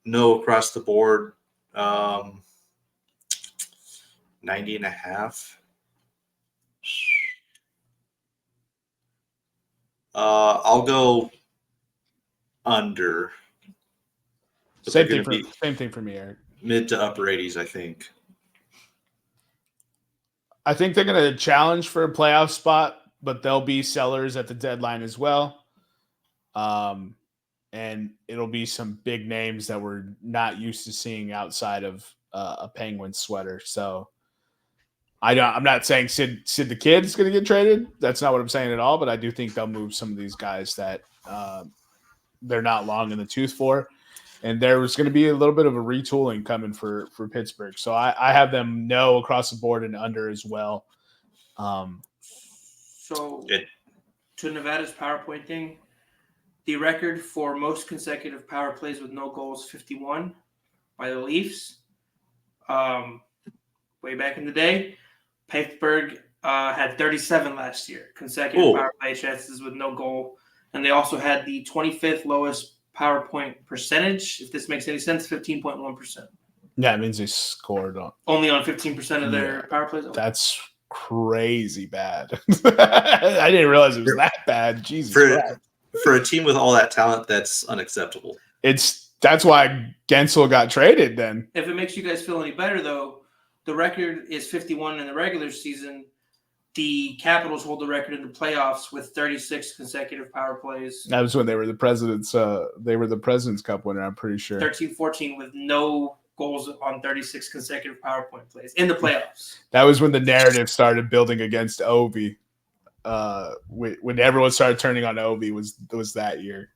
no across the board. 90.5. I'll go under. Same thing for me, Eric. Mid to upper 80s, I think. I think they're going to challenge for a playoff spot, but they'll be sellers at the deadline as well. And it'll be some big names that we're not used to seeing outside of a Penguin sweater. So I'm not saying Sid the Kid is going to get traded. That's not what I'm saying at all. But I do think they'll move some of these guys that they're not long in the tooth for. And there was going to be a little bit of a retooling coming for Pittsburgh. So I have them no across the board and under as well. So to Nevada's PowerPoint thing, the record for most consecutive power plays with no goals, 51 by the Leafs. But way back in the day. Pittsburgh had 37 last year, consecutive power play chances with no goal. And they also had the 25th lowest power point percentage. If this makes any sense, 15.1%. Yeah, it means they scored only on 15% of their power plays. That's crazy bad. I didn't realize it was that bad. Jesus Christ. For a team with all that talent, that's unacceptable. That's why Gensel got traded then. If it makes you guys feel any better, though, the record is 51 in the regular season. The Capitals hold the record in the playoffs with 36 consecutive power plays. That was when they were the President's Cup winner, I'm pretty sure. 13-14 with no goals on 36 consecutive power point plays in the playoffs. That was when the narrative started building against Ovi. When everyone started turning on Ovi was that year.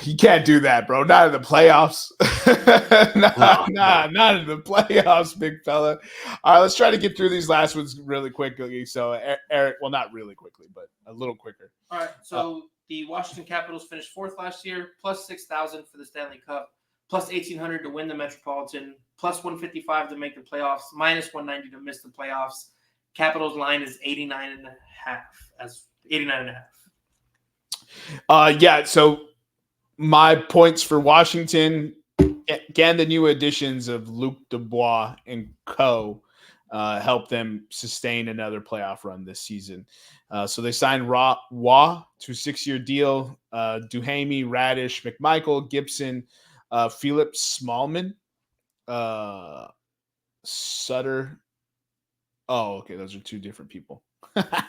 You can't do that, bro. Not in the playoffs. Not in the playoffs, big fella. All right, let's try to get through these last ones really quickly. So, Eric, well, not really quickly, but a little quicker. All right, so the Washington Capitals finished 4th last year, plus 6,000 for the Stanley Cup, plus 1,800 to win the Metropolitan, plus 155 to make the playoffs, minus 190 to miss the playoffs. Capitals line is 89.5 as 89.5. Yeah, so my points for Washington, again, the new additions of Luc Dubois and co. Help them sustain another playoff run this season. So they signed Waugh to a 6-year deal. Duhamel, Radish, McMichael, Gibson, Philip Smallman, Sutter. Oh, okay. Those are 2 different people. I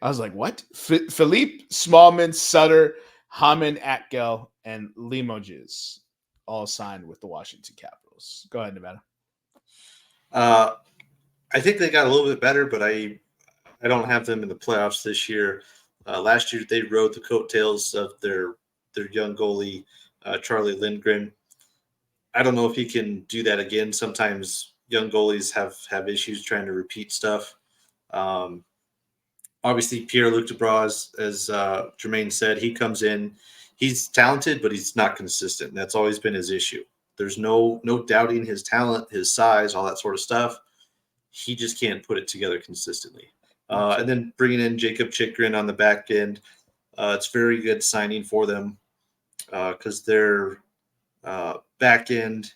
was like, what? Philippe Smallman, Sutter, Haman Atgel, and Limoges all signed with the Washington Capitals. Go ahead, Nevada. I think they got a little bit better, but I don't have them in the playoffs this year. Last year, they rode the coattails of their young goalie, Charlie Lindgren. I don't know if he can do that again. Sometimes young goalies have issues trying to repeat stuff. Obviously, Pierre-Luc Dubois, as Jermaine said, he comes in. He's talented, but he's not consistent. That's always been his issue. There's no doubting his talent, his size, all that sort of stuff. He just can't put it together consistently. And then bringing in Jacob Chikrin on the back end, it's very good signing for them because their back end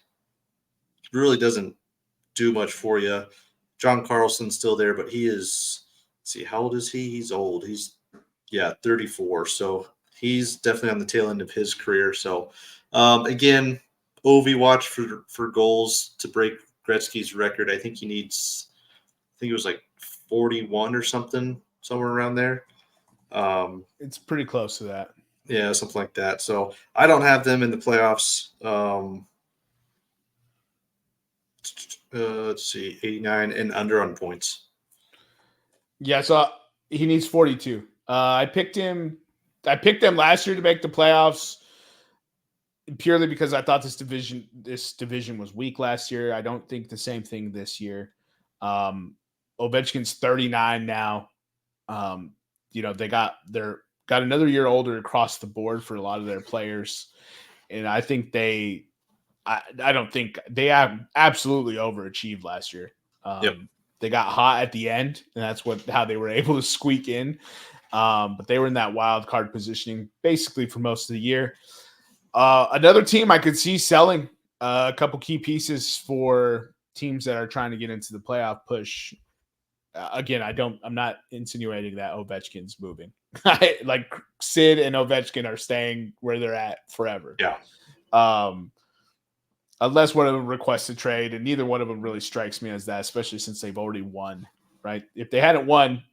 really doesn't do much for you. John Carlson's still there, but he is, let's see, how old is he? He's old. He's 34. So he's definitely on the tail end of his career. So again, Ovi watch for goals to break Gretzky's record. I think it was like 41 or something, somewhere around there. It's pretty close to that. Yeah, something like that. So I don't have them in the playoffs. Let's see, 89 and under on points. Yeah, so he needs 42. I picked him last year to make the playoffs purely because I thought this division was weak last year. I don't think the same thing this year. Ovechkin's 39 now. They got another year older across the board for a lot of their players, and I think I don't think they have absolutely overachieved last year. They got hot at the end, and that's how they were able to squeak in. But they were in that wild card positioning basically for most of the year. Another team I could see selling a couple key pieces for teams that are trying to get into the playoff push. Again, I'm not insinuating that Ovechkin's moving. Like Sid and Ovechkin are staying where they're at forever. Yeah. Unless one of them requests a trade, and neither one of them really strikes me as that, especially since they've already won, right? If they hadn't won,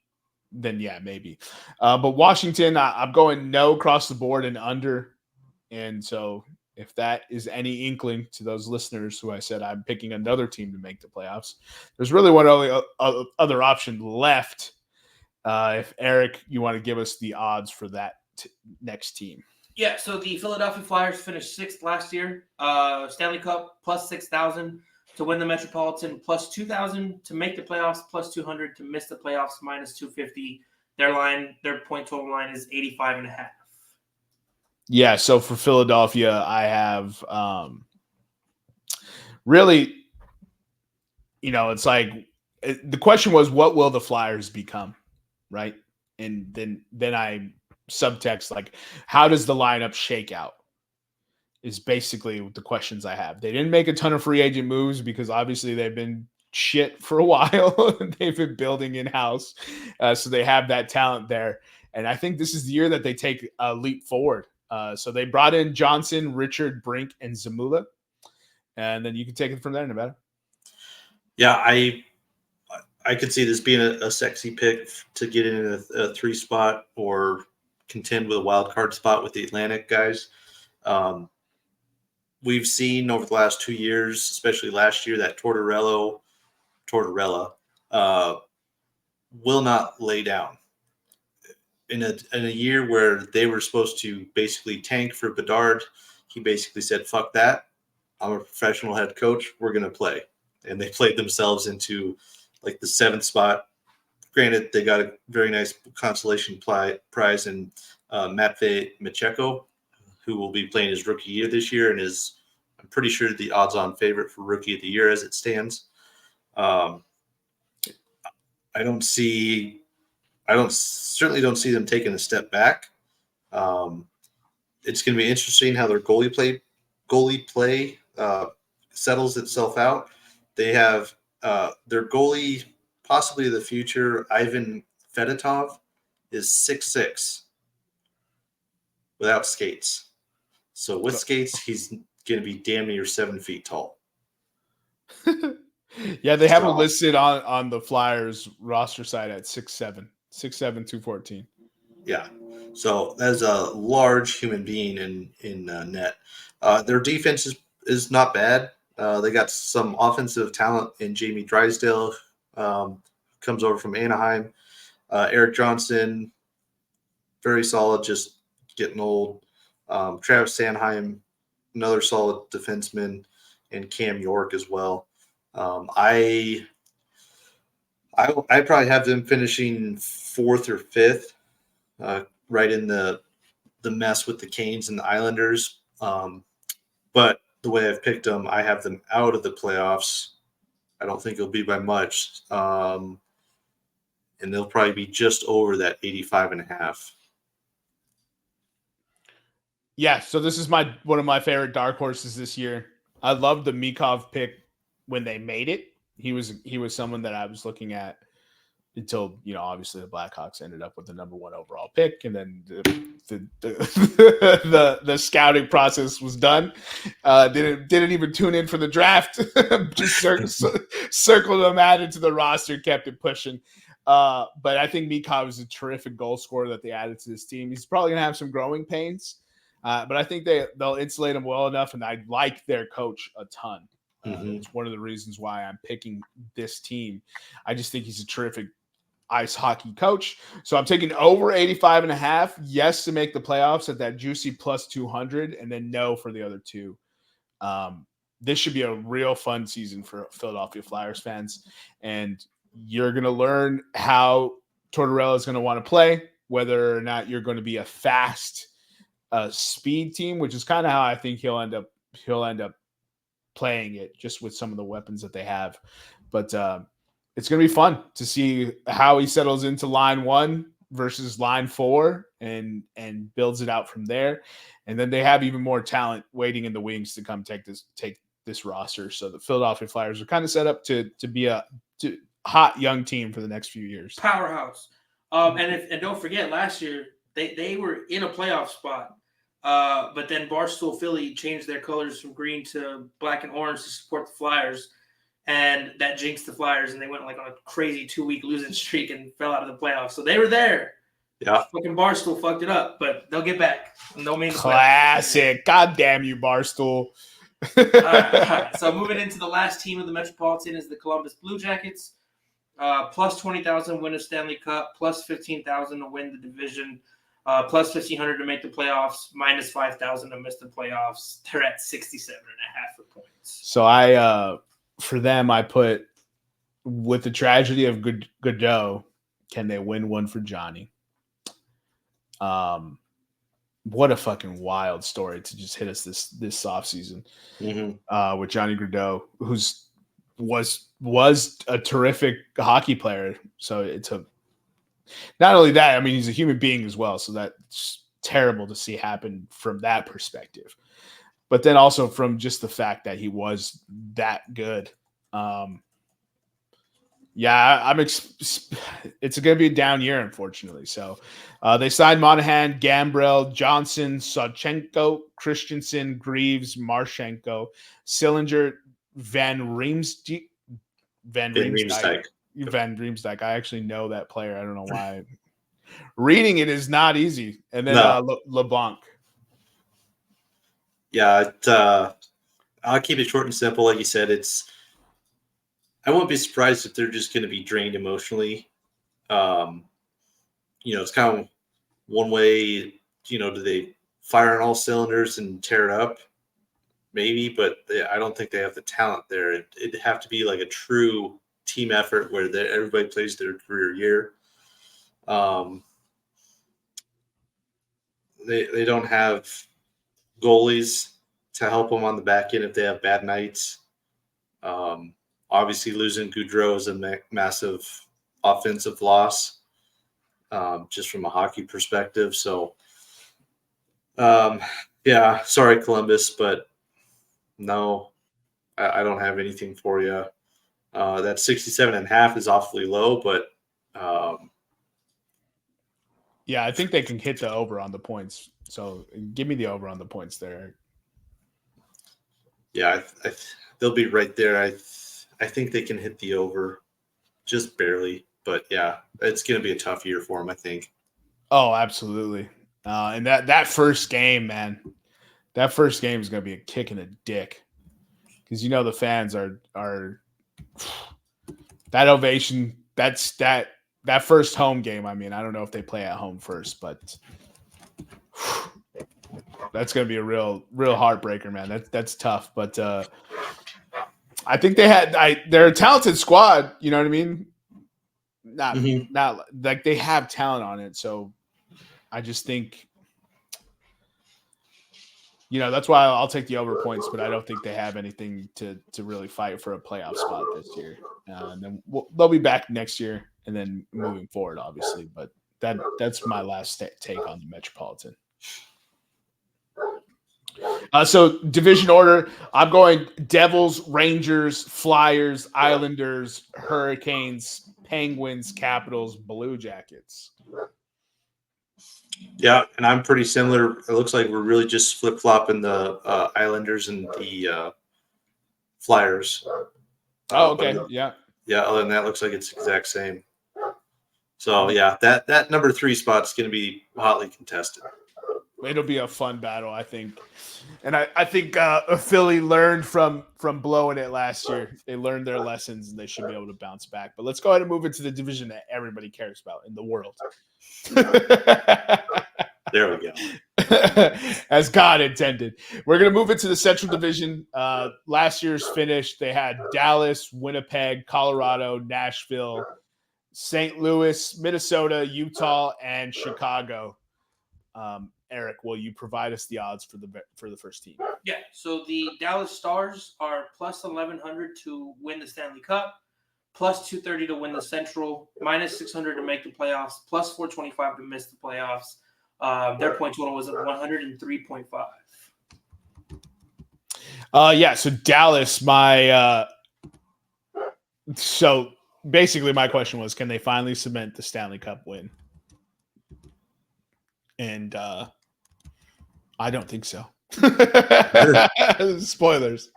then yeah, maybe. But Washington, I'm going no across the board and under. And so if that is any inkling to those listeners who I said I'm picking another team to make the playoffs, there's really one other option left. If Eric, you want to give us the odds for that next team. Yeah, so the Philadelphia Flyers finished 6th last year. Stanley Cup plus 6,000 to win the Metropolitan, plus 2,000 to make the playoffs, plus 200 to miss the playoffs, minus 250. Their point total line is 85.5. Yeah, so for Philadelphia, I have really it's like the question was, what will the Flyers become, right? And then I subtext like, how does the lineup shake out? Is basically the questions I have. They didn't make a ton of free agent moves because obviously they've been shit for a while. They've been building in house, so they have that talent there. And I think this is the year that they take a leap forward. So they brought in Johnson, Richard, Brink, and Zamula, and then you can take it from there, Nevada. Yeah, I could see this being a sexy pick to get in a 3 spot or contend with a wild card spot with the Atlantic guys. We've seen over the last 2 years, especially last year, that Tortorella will not lay down. In a year where they were supposed to basically tank for Bedard, he basically said, "Fuck that! I'm a professional head coach. We're going to play," and they played themselves into like the 7th spot. Granted, they got a very nice consolation prize in Matvei Micheko, who will be playing his rookie year this year and is, I'm pretty sure, the odds-on favorite for rookie of the year as it stands. I certainly don't see them taking a step back. It's going to be interesting how their goalie play settles itself out. They have their goalie, possibly of the future, Ivan Fedotov, is 6'6" without skates. So with skates, he's going to be damn near 7 feet tall. Yeah, they have it listed on the Flyers roster site at 6'7", 214. Yeah, so that's a large human being in net. Their defense is not bad. They got some offensive talent in Jamie Drysdale, comes over from Anaheim. Eric Johnson, very solid, just getting old. Travis Sanheim, another solid defenseman, and Cam York as well. I probably have them finishing 4th or 5th, right in the mess with the Canes and the Islanders. But the way I've picked them, I have them out of the playoffs. I don't think it'll be by much. And they'll probably be just over that 85.5. Yeah, so this is one of my favorite dark horses this year. I love the Mikov pick when they made it. He was someone that I was looking at until, obviously the Blackhawks ended up with the number 1 overall pick, and then the scouting process was done. Didn't even tune in for the draft. Just circled him, added to the roster, kept it pushing. But I think Mikov is a terrific goal scorer that they added to this team. He's probably gonna have some growing pains, but I think they'll insulate him well enough, and I like their coach a ton. It's one of the reasons why I'm picking this team. I just think he's a terrific ice hockey coach. So I'm taking over 85.5. Yes, to make the playoffs at that juicy plus 200, and then no for the other 2. This should be a real fun season for Philadelphia Flyers fans. And you're going to learn how Tortorella is going to want to play, whether or not you're going to be a fast speed team, which is kind of how I think he'll end up playing it, just with some of the weapons that they have. But it's going to be fun to see how he settles into line 1 versus line 4 and builds it out from there. And then they have even more talent waiting in the wings to come take this roster. So the Philadelphia Flyers are kind of set up to be a hot young team for the next few years. Powerhouse. And don't forget, last year they were in a playoff spot. But then Barstool Philly changed their colors from green to black and orange to support the Flyers. And that jinxed the Flyers, and they went on a crazy 2-week losing streak and fell out of the playoffs. So they were there. Yeah. Fucking Barstool fucked it up, but they'll get back. And they'll make the classic. God damn you, Barstool. All right. So moving into the last team of the Metropolitan is the Columbus Blue Jackets. Plus 20,000 win a Stanley Cup, plus 15,000 to win the division, plus 1,500 to make the playoffs, minus 5,000 to miss the playoffs. They're at 67.5 for points. So for them, I put, with the tragedy of Godot, can they win one for Johnny? What a fucking wild story to just hit us this offseason with Johnny Godot, who's was a terrific hockey player. So it's not only that, I mean, he's a human being as well. So that's terrible to see happen from that perspective. But then also from just the fact that he was that good. Yeah, it's going to be a down year, unfortunately. So they signed Monahan, Gambrell, Johnson, Sawchenko, Christensen, Greaves, Marchenko, Sillinger, Van Riemsdyk. Van Riemsdyk. I actually know that player. I don't know why. Reading it is not easy. And then LeBlanc. Yeah, I'll keep it short and simple. Like you said, I won't be surprised if they're just going to be drained emotionally. It's kind of one way, do they fire on all cylinders and tear it up? Maybe, but I don't think they have the talent there. It'd have to be like a true team effort where everybody plays their career year. They don't have goalies to help them on the back end if they have bad nights. Obviously, losing Goudreau is a massive offensive loss, just from a hockey perspective. So, yeah, sorry, Columbus, but no, I don't have anything for you. That 67.5 is awfully low, but yeah, I think they can hit the over on the points. So give me the over on the points there. Yeah, they'll be right there. I think they can hit the over, just barely. But yeah, it's going to be a tough year for them, I think. Oh, absolutely. And that first game, man, that first game is going to be a kick in the dick, because the fans are that ovation. That's that first home game. I mean, I don't know if they play at home first, but that's going to be a real heartbreaker, man. That's tough, but I think they're a talented squad. You know what I mean? Not like they have talent on it. So I just think, that's why I'll take the over points, but I don't think they have anything to really fight for a playoff spot this year. And then they'll be back next year and then moving forward, obviously. But that's my last take on the Metropolitan. So division order, I'm going Devils, Rangers, Flyers, Islanders, Hurricanes, Penguins, Capitals, Blue Jackets. Yeah, and I'm pretty similar. It looks like we're really just flip-flopping the Islanders and the Flyers. Oh, okay. Yeah. Yeah, other than that, it looks like it's the exact same. So, yeah, that number 3 spot is going to be hotly contested. It'll be a fun battle, I think. And I think Philly learned from blowing it last year. They learned their lessons, and they should be able to bounce back. But let's go ahead and move into the division that everybody cares about in the world. There we go. As God intended. We're going to move into the Central Division. Last year's finish, they had Dallas, Winnipeg, Colorado, Nashville, St. Louis, Minnesota, Utah, and Chicago. Eric, will you provide us the odds for the first team? Yeah, so the Dallas Stars are plus 1,100 to win the Stanley Cup, plus 230 to win the Central, minus 600 to make the playoffs, plus 425 to miss the playoffs. Their point total was at 103.5. Yeah, so Dallas, so basically my question was, can they finally cement the Stanley Cup win? And I don't think so. Spoilers.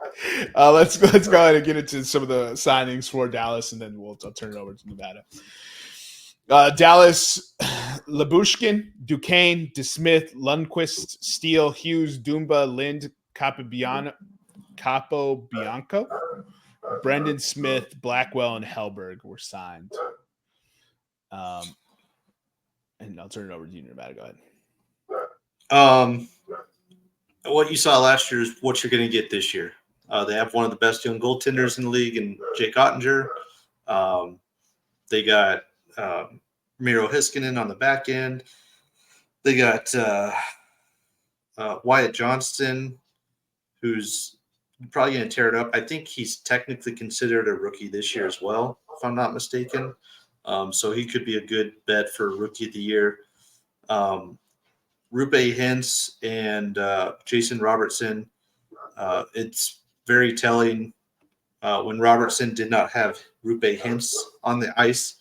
Let's go ahead and get into some of the signings for Dallas, and then I'll turn it over to Nevada. Dallas, Labushkin, Duquesne, DeSmith, Lundqvist, Steele, Hughes, Dumba, Lind, Capobianco, Brendan Smith, Blackwell, and Hellberg were signed. And I'll turn it over to you, Nevada. Go ahead. What you saw last year is what you're going to get this year. They have one of the best young goaltenders in the league in Jake Ottinger. They got Miro Heiskanen on the back end. They got Wyatt Johnston, who's probably going to tear it up. I think he's technically considered a rookie this year as well, if I'm not mistaken. So he could be a good bet for Rookie of the Year. Rupe Hintz and Jason Robertson. It's very telling. When Robertson did not have Rupe Hintz on the ice,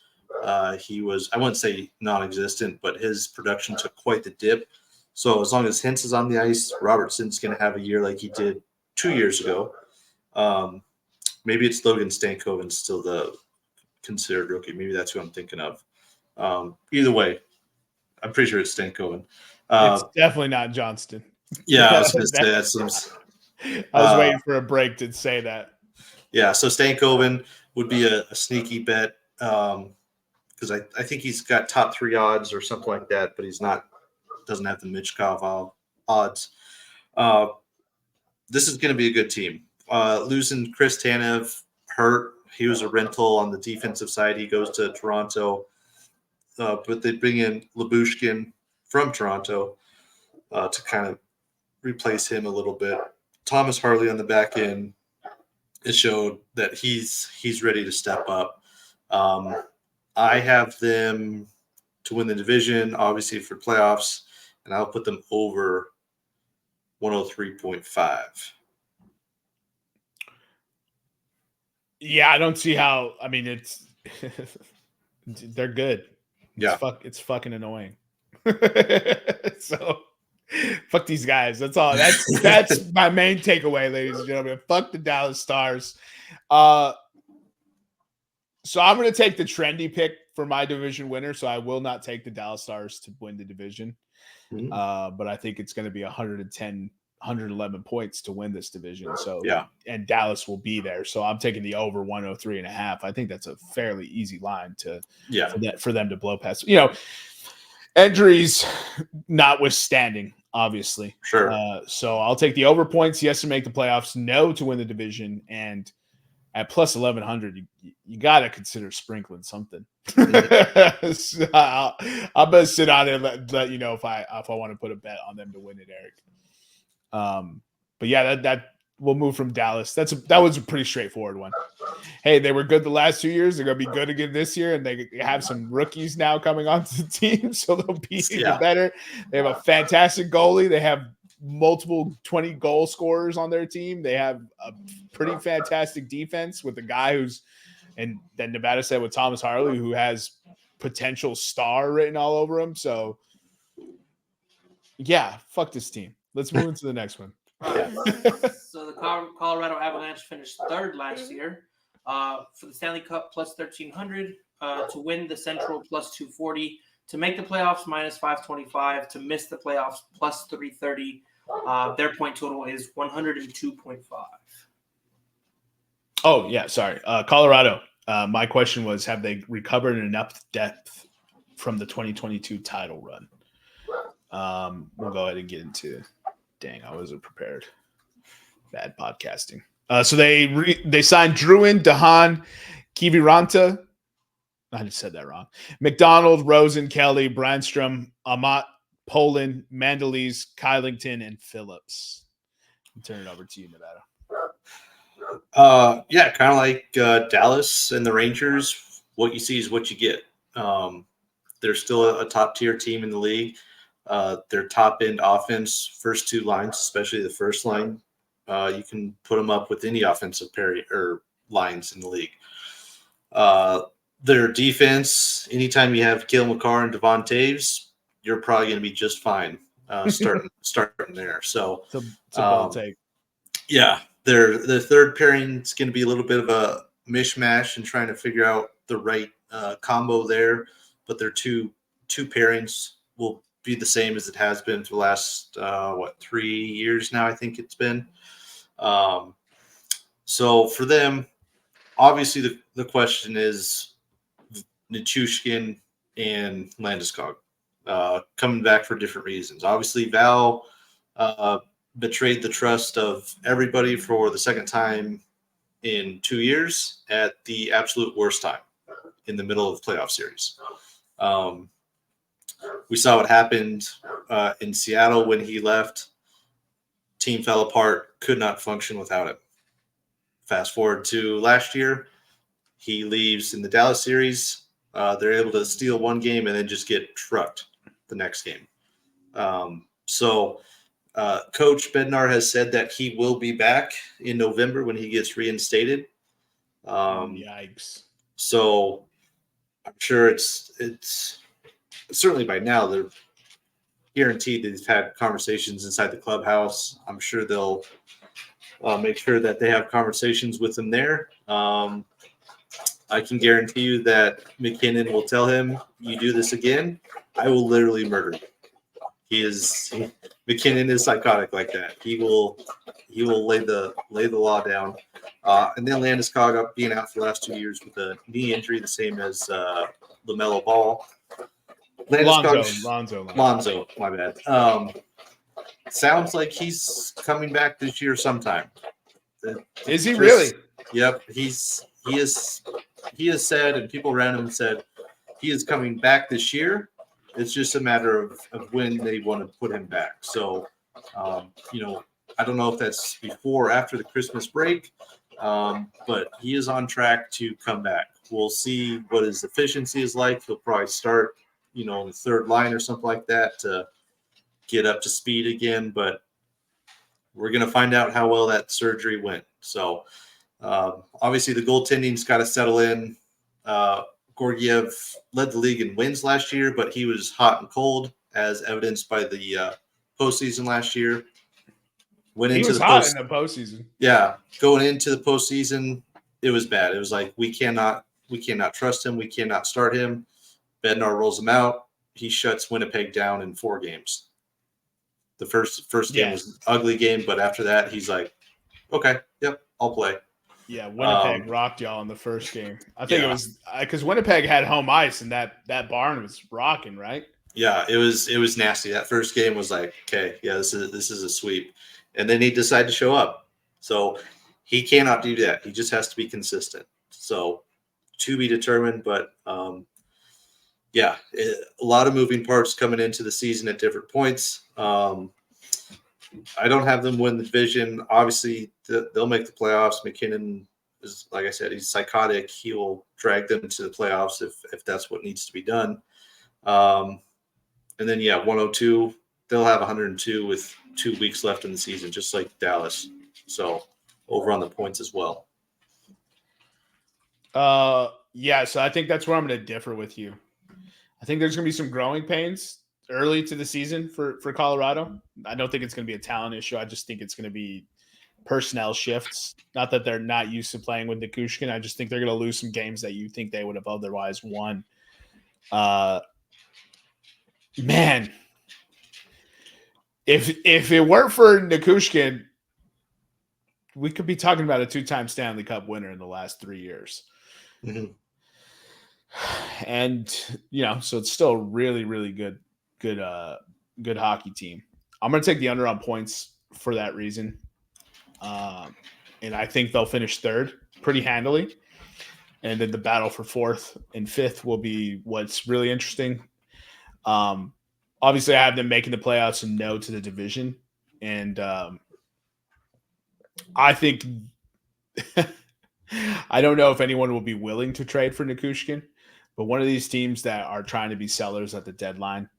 he was, I wouldn't say non-existent, but his production took quite the dip. So as long as Hintz is on the ice, Robertson's going to have a year like he did 2 years ago. Maybe it's Logan Stankoven still the considered rookie. Maybe that's who I'm thinking of. Either way, I'm pretty sure it's Stankoven. It's definitely not Johnston. Yeah, I was going to say that seems. I was waiting for a break to say that. Yeah, so Stankoven would be a sneaky bet because I think he's got top 3 odds or something like that, but doesn't have the Michkov odds. This is going to be a good team. Losing Chris Tanev hurt. He was a rental on the defensive side. He goes to Toronto, but they bring in Lyubushkin from Toronto to kind of replace him a little bit. Thomas Harley on the back end. It showed that he's ready to step up. I have them to win the division, obviously for playoffs, and I'll put them over 103.5. Yeah, I don't see how. I mean, it's they're good. Yeah, it's fucking annoying. So fuck these guys. That's all. That's my main takeaway, ladies and gentlemen. Fuck the Dallas Stars. So I'm going to take the trendy pick for my division winner. So I will not take the Dallas Stars to win the division. But I think it's going to be 111 points to win this division. So yeah, and Dallas will be there. So I'm taking the over 103.5. I think that's a fairly easy line for them to blow past. Injuries notwithstanding, obviously. Sure. So I'll take the over points. Yes, to make the playoffs. No, to win the division. And at plus 1100, you got to consider sprinkling something. So I'll bet sit on it and let you know if I want to put a bet on them to win it, Eric. But yeah, that we'll move from Dallas. That was a pretty straightforward one. Hey, they were good the last 2 years. They're gonna be good again this year, and they have some rookies now coming onto the team, so they'll be even better. They have a fantastic goalie. They have multiple 20 goal scorers on their team. They have a pretty fantastic defense with a guy who's, and then Nevada said with Thomas Harley, who has potential star written all over him. So yeah, fuck this team. Let's move into the next one. So the Colorado Avalanche finished 3rd last year for the Stanley Cup plus 1,300, to win the Central plus 240, to make the playoffs minus 525, to miss the playoffs plus 330. Their point total is 102.5. Oh, yeah, sorry. Colorado. My question was, have they recovered enough depth from the 2022 title run? We'll go ahead and get into. Dang, I wasn't prepared. Bad podcasting. So they signed Druin, Dahan, Kiviranta. I just said that wrong. McDonald, Rosen, Kelly, Brandstrom, Amat, Poland, Mandalese, Kylington, and Phillips. I'll turn it over to you, Nevada. Yeah, kind of like Dallas and the Rangers. What you see is what you get. They're still a top-tier team in the league. Their top-end offense, first 2 lines, especially the first line, you can put them up with any offensive pair or lines in the league. Their defense, anytime you have Cale Makar and Devon Taves, you're probably going to be just fine starting there. So it's a bold take. Yeah, their third pairing is going to be a little bit of a mishmash and trying to figure out the right combo there. But their two pairings will be the same as it has been for the last 3 years now. I think it's been. So for them, obviously the question is Nichushkin and Landeskog coming back for different reasons. Obviously, Val betrayed the trust of everybody for the second time in 2 years at the absolute worst time in the middle of the playoff series. We saw what happened in Seattle when he left. Team fell apart, could not function without him. Fast forward to last year, he leaves in the Dallas series. They're able to steal one game and then just get trucked the next game. So Coach Bednar has said that he will be back in November when he gets reinstated. Yikes. So I'm sure it's certainly by now they're guaranteed that they've had conversations inside the clubhouse. I'm sure they'll make sure that they have conversations with him there. I can guarantee you that McKinnon will tell him, "You do this again, I will literally murder you." McKinnon is psychotic like that. He will lay the law down. And then Landeskog up being out for the last 2 years with a knee injury, the same as LaMelo Ball. Lonzo, my bad. Sounds like he's coming back this year sometime. Is he really? Yep, he has said, and people around him said he is coming back this year. It's just a matter of when they want to put him back. So, I don't know if that's before or after the Christmas break, but he is on track to come back. We'll see what his efficiency is like. He'll probably start, in the third line or something like that to get up to speed again. But we're going to find out how well that surgery went. So, obviously, the goaltending's got to settle in. Gorgiev led the league in wins last year, but he was hot and cold, as evidenced by the postseason last year. He was hot in the postseason. Yeah, going into the postseason, it was bad. It was like we cannot trust him. We cannot start him. Bednar rolls him out. He shuts Winnipeg down in 4 games. The first game was an ugly game, but after that, he's like, "Okay, yep, I'll play." Yeah, Winnipeg rocked y'all in the first game. I think it was because Winnipeg had home ice and that barn was rocking, right? Yeah, it was nasty. That first game was like, okay, yeah, this is a sweep, and then he decided to show up. So he cannot do that. He just has to be consistent. So to be determined, but a lot of moving parts coming into the season at different points. I don't have them win the division. Obviously, they'll make the playoffs. McKinnon is, like I said, he's psychotic. He will drag them to the playoffs if that's what needs to be done. And then, 102, they'll have 102 with 2 weeks left in the season, just like Dallas. So over on the points as well. So I think that's where I'm going to differ with you. I think there's going to be some growing pains early to the season for Colorado. I don't think it's going to be a talent issue. I just think it's going to be personnel shifts. Not that they're not used to playing with Nikushkin. I just think they're going to lose some games that you think they would have otherwise won. Man, if it weren't for Nikushkin, we could be talking about a 2-time Stanley Cup winner in the last 3 years. Mm-hmm. And, so it's still a really, really good hockey team. I'm going to take the under on points for that reason. And I think they'll finish third pretty handily. And then the battle for fourth and fifth will be what's really interesting. Obviously, I have them making the playoffs and no to the division. And I think I don't know if anyone will be willing to trade for Nikushkin, but one of these teams that are trying to be sellers at the deadline,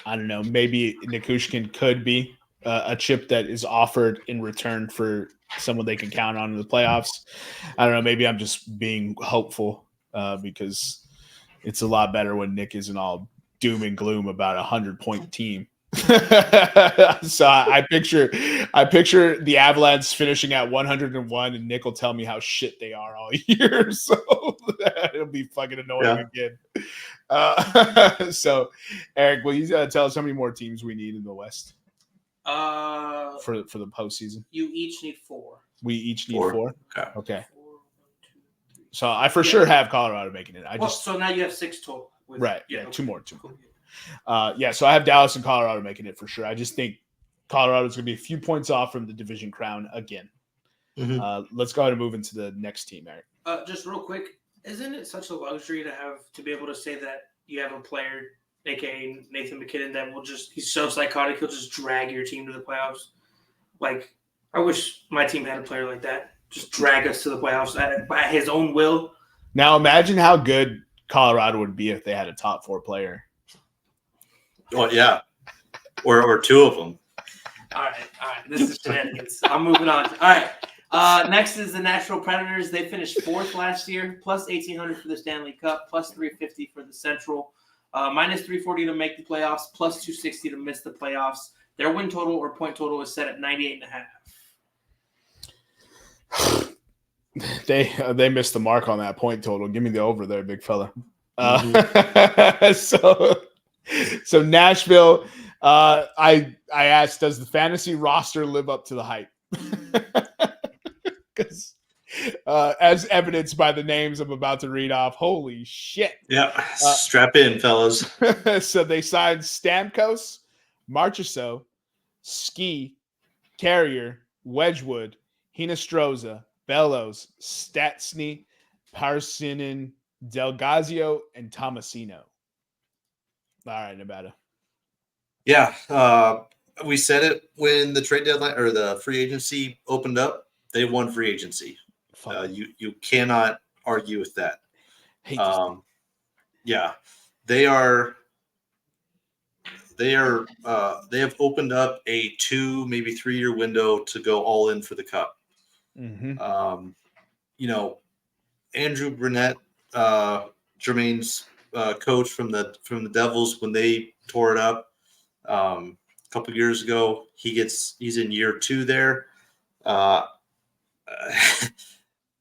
maybe Nikushkin could be a chip that is offered in return for someone they can count on in the playoffs. I don't know. Maybe I'm just being hopeful because it's a lot better when Nick isn't all doom and gloom about 100-point team. So I picture the Avalanche finishing at 101, and Nick will tell me how shit they are all year. So it'll be fucking annoying again. So Eric, will you tell us how many more teams we need in the West for the postseason? You each need 4. We each need 4. Okay. 4, 1, 2, 3. So I for sure have Colorado making it. So now you have 6 total. Right. Yeah. Okay. Two more. So I have Dallas and Colorado making it for sure. I just think Colorado's going to be a few points off from the division crown again. Mm-hmm. Let's go ahead and move into the next team, Eric. Just real quick, isn't it such a luxury to be able to say that you have a player, aka Nathan McKinnon, that he's so psychotic he'll just drag your team to the playoffs? Like I wish my team had a player like that. Just drag us to the playoffs by his own will. Now imagine how good Colorado would be if they had a top 4 player. Oh yeah, or 2 of them. All right. This is shenanigans. I'm moving on. All right. Next is the Nashville Predators. They finished 4th last year, plus 1,800 for the Stanley Cup, plus 350 for the Central, minus 340 to make the playoffs, plus 260 to miss the playoffs. Their win total or point total is set at 98.5. They missed the mark on that point total. Give me the over there, big fella. So Nashville. I asked, does the fantasy roster live up to the hype? Because as evidenced by the names I'm about to read off, holy shit! Yeah, strap in, fellas. So they signed Stamkos, Marchessault, Ski, Carrier, Wedgwood, Hinostroza, Bellows, Stastny, Parsinen, Delgazio, and Tomasino. All right, Nevada. Yeah, we said it when the trade deadline or the free agency opened up. They won free agency. You cannot argue with that. Yeah, they have opened up a 2, maybe 3-year window to go all in for the cup. Mm-hmm. Andrew Brunette, Jermaine's coach from the Devils, when they tore it up a couple years ago, he's in year 2 there.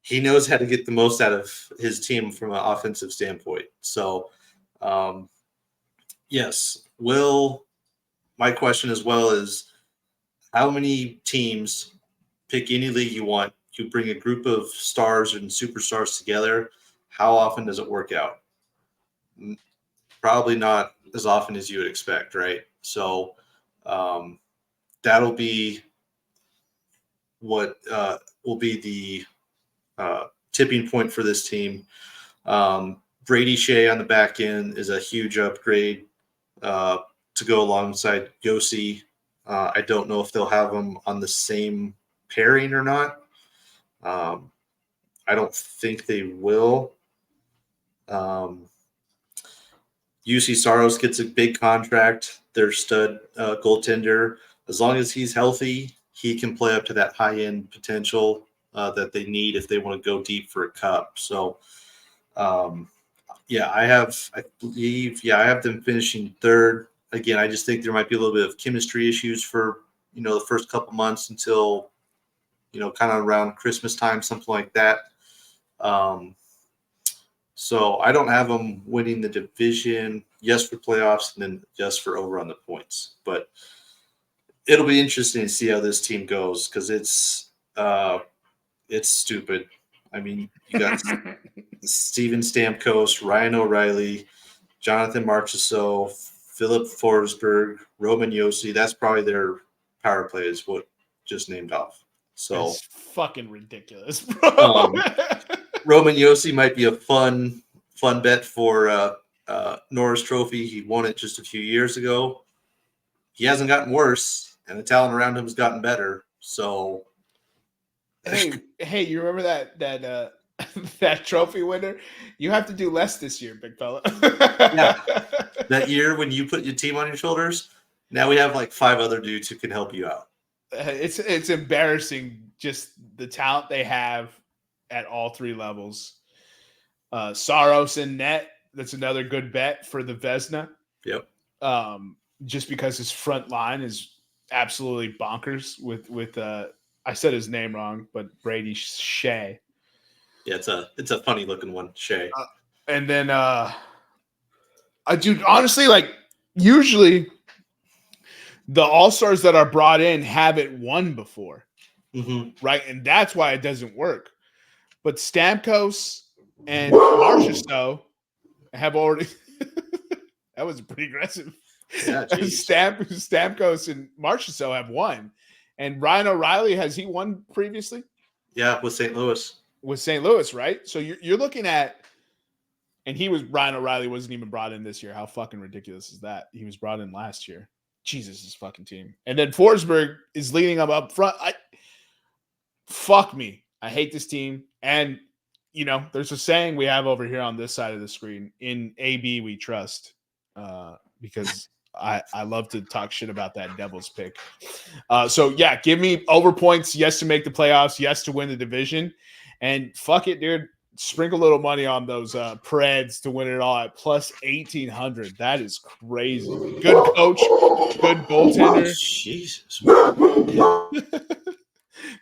He knows how to get the most out of his team from an offensive standpoint. So, yes, my question as well is, how many teams, pick any league you want, you bring a group of stars and superstars together, how often does it work out? Probably not as often as you would expect, right? So that'll be what will be the tipping point for this team. Brady Shea on the back end is a huge upgrade to go alongside Yossi. I don't know if they'll have them on the same pairing or not. I don't think they will. UC Saros gets a big contract. Their stud goaltender. As long as he's healthy, he can play up to that high-end potential that they need if they want to go deep for a cup. So, I have them finishing 3rd. Again, I just think there might be a little bit of chemistry issues for, the first couple months until, kind of around Christmas time, something like that. So I don't have them winning the division, yes, for playoffs, and then yes, for over on the points. But it'll be interesting to see how this team goes, because it's stupid. I mean, you got Steven Stamkos, Ryan O'Reilly, Jonathan Marchessault, Philip Forsberg, Roman Yossi. That's probably their power play is what just named off. So it's fucking ridiculous, bro. Roman Yossi might be a fun bet for Norris Trophy. He won it just a few years ago. He hasn't gotten worse, and the talent around him has gotten better. So, hey, you remember that that trophy winner? You have to do less this year, big fella. Yeah, that year when you put your team on your shoulders, now we have like 5 other dudes who can help you out. It's embarrassing, just the talent they have at all 3 levels. Saros in net, that's another good bet for the Vezina. Yep. Just because his front line is absolutely bonkers with I said his name wrong, but Brady Shea. Yeah, it's a funny looking one, Shea. And then dude, honestly, like, usually the all-stars that are brought in haven't won before. Mm-hmm. Right? And that's why it doesn't work. But Stamkos and Marchessault have already that was pretty aggressive. Yeah, Stamkos and Marchessault have won. And Ryan O'Reilly, has he won previously? Yeah, with St. Louis. With St. Louis, right? So you're looking at, and Ryan O'Reilly wasn't even brought in this year. How fucking ridiculous is that? He was brought in last year. Jesus, this fucking team. And then Forsberg is leading them up front. fuck me. I hate this team. And, there's a saying we have over here on this side of the screen. In AB, we trust. Because I love to talk shit about that Devils pick. So, yeah, give me over points. Yes, to make the playoffs. Yes, to win the division. And fuck it, dude. Sprinkle a little money on those Preds to win it all at plus 1,800. That is crazy. Good coach, good goaltender. Jesus.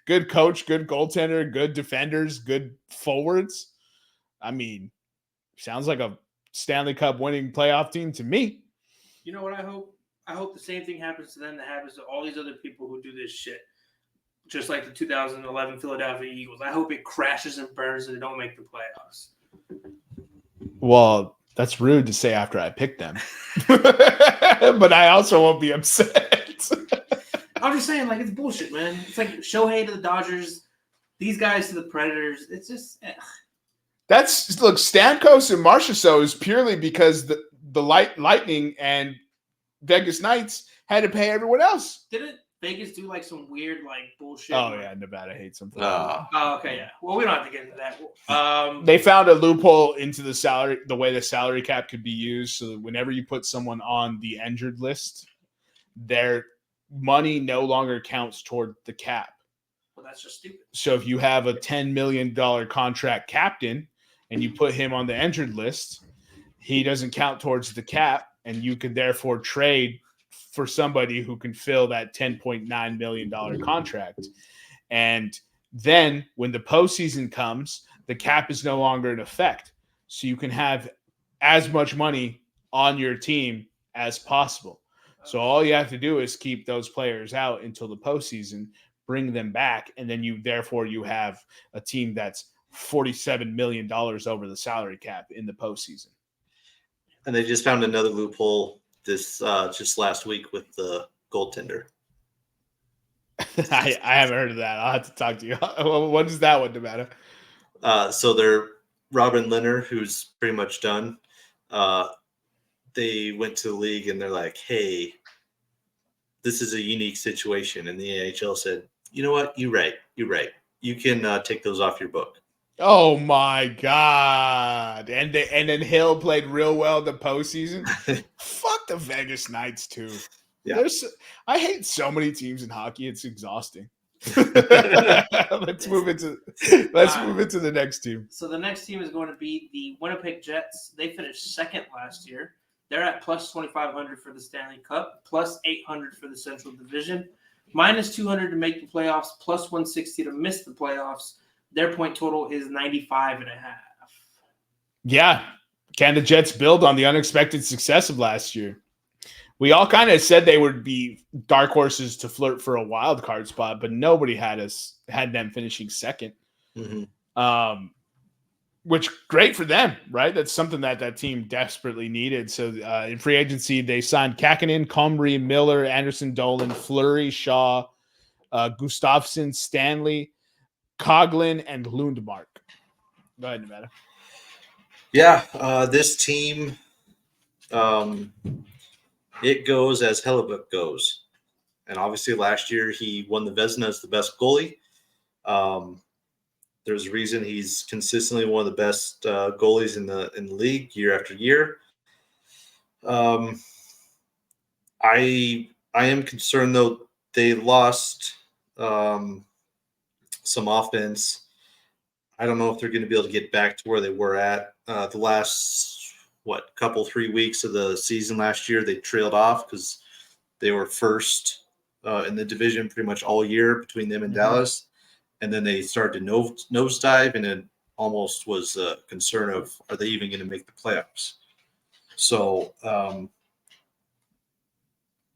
Good coach, good goaltender, good defenders, good forwards. I mean, sounds like a Stanley Cup winning playoff team to me. You know what I hope? I hope the same thing happens to them that happens to all these other people who do this shit. Just like the 2011 Philadelphia Eagles. I hope it crashes and burns and they don't make the playoffs. Well, that's rude to say after I picked them. But I also won't be upset. I'm just saying, like, it's bullshit, man. It's like Shohei to the Dodgers, these guys to the Predators. It's just... Look, Stamkos and Marchessault is purely because the Lightning and Vegas Knights had to pay everyone else. Didn't Vegas do like some weird like bullshit? Oh yeah, Nevada hates something. Oh, okay, yeah. Well, we don't have to get into that. They found a loophole into the way the salary cap could be used, so that whenever you put someone on the injured list, their money no longer counts toward the cap. Well, that's just stupid. So if you have a $10 million contract captain and you put him on the injured list, he doesn't count towards the cap, and you can therefore trade for somebody who can fill that $10.9 million contract. And then when the postseason comes, the cap is no longer in effect. So you can have as much money on your team as possible. So all you have to do is keep those players out until the postseason, bring them back, and then you have a team that's $47 million over the salary cap in the postseason. And they just found another loophole this just last week with the goaltender. I haven't heard of that. I'll have to talk to you. What is that one, Nevada? So they're Robin Leonard, who's pretty much done. They went to the league and they're like, hey, this is a unique situation. And the NHL said, you know what? You're right. You can take those off your book. Oh my God. And then Hill played real well in the postseason. Fuck the Vegas Knights too. Yeah. I hate so many teams in hockey. It's exhausting. Let's move into the next team. So the next team is going to be the Winnipeg Jets. They finished second last year. They're at plus 2,500 for the Stanley Cup, plus 800 for the Central Division, minus 200 to make the playoffs, plus 160 to miss the playoffs. Their point total is 95.5. Yeah. Can the Jets build on the unexpected success of last year? We all kind of said they would be dark horses to flirt for a wild card spot, but nobody had them finishing second. Mm-hmm. Which great for them, right? That's something that team desperately needed. So in free agency, they signed Kakkonen, Comrie, Miller, Anderson, Dolan, Fleury, Shaw, Gustafsson, Stanley, Coughlin, and Lundmark. Go ahead, Nevada. Yeah, this team, it goes as Hellebuck goes. And obviously last year he won the Vezina as the best goalie. There's a reason he's consistently one of the best goalies in the league year after year. I am concerned though they lost some offense. I don't know if they're going to be able to get back to where they were at the last 3 weeks of the season last year. They trailed off because they were first in the division pretty much all year between them and Dallas. And then they started to nosedive, and it almost was a concern of, are they even going to make the playoffs? So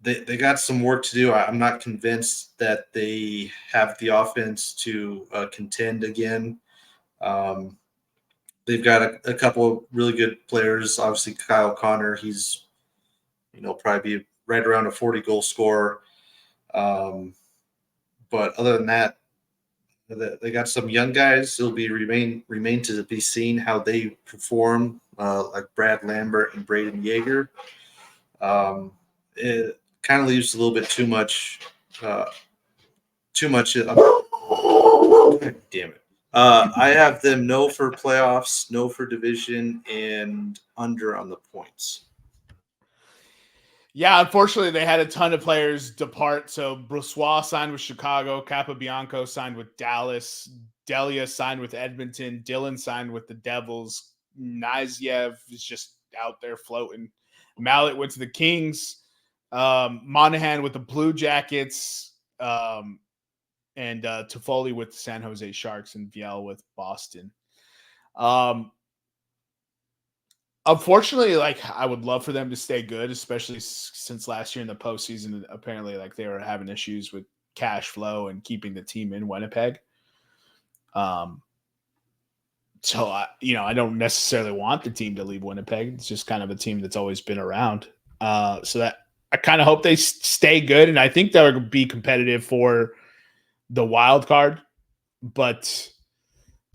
they got some work to do. I'm not convinced that they have the offense to contend again. They've got a couple of really good players. Obviously, Kyle Connor, he's probably be right around a 40-goal scorer. But other than that, they got some young guys. It'll be remain to be seen how they perform, like Brad Lambert and Braden Yeager. It kind of leaves a little bit too much. Damn it. I have them no for playoffs, no for division, and under on the points. Yeah, unfortunately, they had a ton of players depart. So Brossois signed with Chicago, Capobianco signed with Dallas, Delia signed with Edmonton, Dillon signed with the Devils, Naziev is just out there floating. Mallet went to the Kings, Monahan with the Blue Jackets, and Toffoli with the San Jose Sharks, and Viel with Boston. Unfortunately, like I would love for them to stay good, especially since last year in the postseason, apparently like they were having issues with cash flow and keeping the team in Winnipeg. So I don't necessarily want the team to leave Winnipeg. It's just kind of a team that's always been around. So that I kind of hope they stay good, and I think they'll be competitive for the wild card. But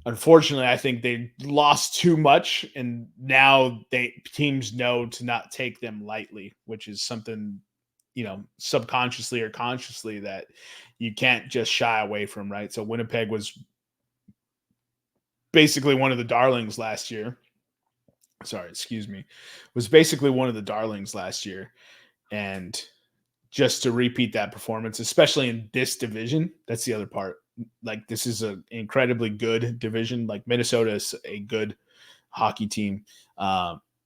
unfortunately, I think they lost too much, and now teams know to not take them lightly, which is something, subconsciously or consciously that you can't just shy away from, right? So Winnipeg was basically one of the darlings last year. Was basically one of the darlings last year. And just to repeat that performance, especially in this division, that's the other part. Like this is an incredibly good division. Like Minnesota is a good hockey team.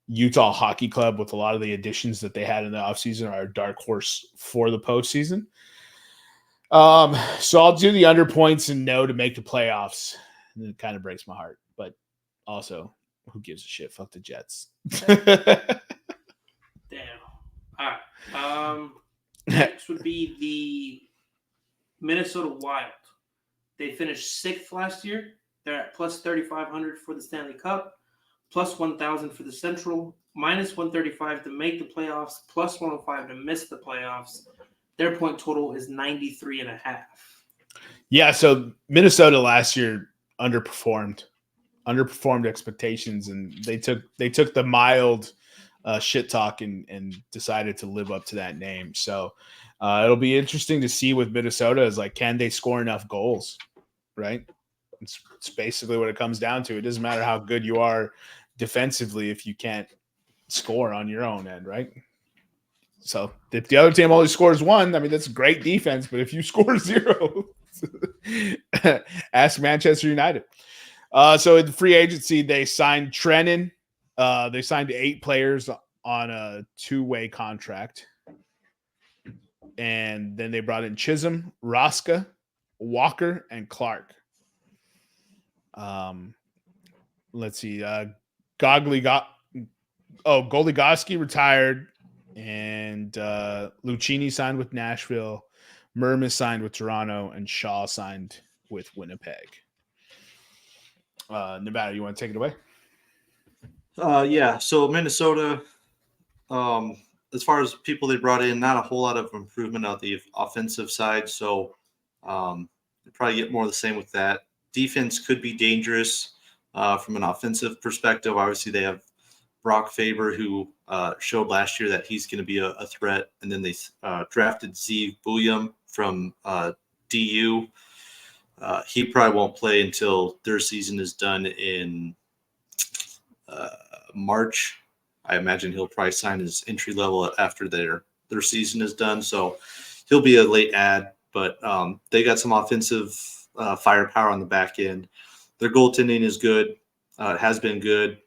Utah Hockey Club, with a lot of the additions that they had in the offseason, are a dark horse for the postseason. So I'll do the under points and no to make the playoffs. And it kind of breaks my heart, but also who gives a shit? Fuck the Jets. Damn. All right. Next would be the Minnesota Wild. They finished 6th last year. They're at plus 3,500 for the Stanley Cup, plus 1,000 for the Central, minus 135 to make the playoffs, plus 105 to miss the playoffs. Their point total is 93.5. Yeah, so Minnesota last year underperformed expectations, and they took the mild shit talk and decided to live up to that name. So it'll be interesting to see with Minnesota is like, can they score enough goals, right? It's basically what it comes down to. It doesn't matter how good you are defensively if you can't score on your own end, right? So if the other team only scores 1, I mean, that's great defense. But if you score 0, ask Manchester United. So in the free agency, they signed Trennan. They signed 8 players on a 2-way contract. And then they brought in Chisholm, Raska, Walker, and Clark. Let's see. Goligoski retired, and Lucchini signed with Nashville. Mermis signed with Toronto, and Shaw signed with Winnipeg. Nevada, you want to take it away? Yeah. So Minnesota, as far as people they brought in, not a whole lot of improvement on the offensive side. So probably get more of the same with that. Defense could be dangerous from an offensive perspective. Obviously, they have Brock Faber, who showed last year that he's going to be a threat. And then they drafted Zeev Bouillon from DU. He probably won't play until their season is done in March. I imagine he'll probably sign his entry level after their season is done. So he'll be a late add, but they got some offensive firepower on the back end. Their goaltending is good. It has been good.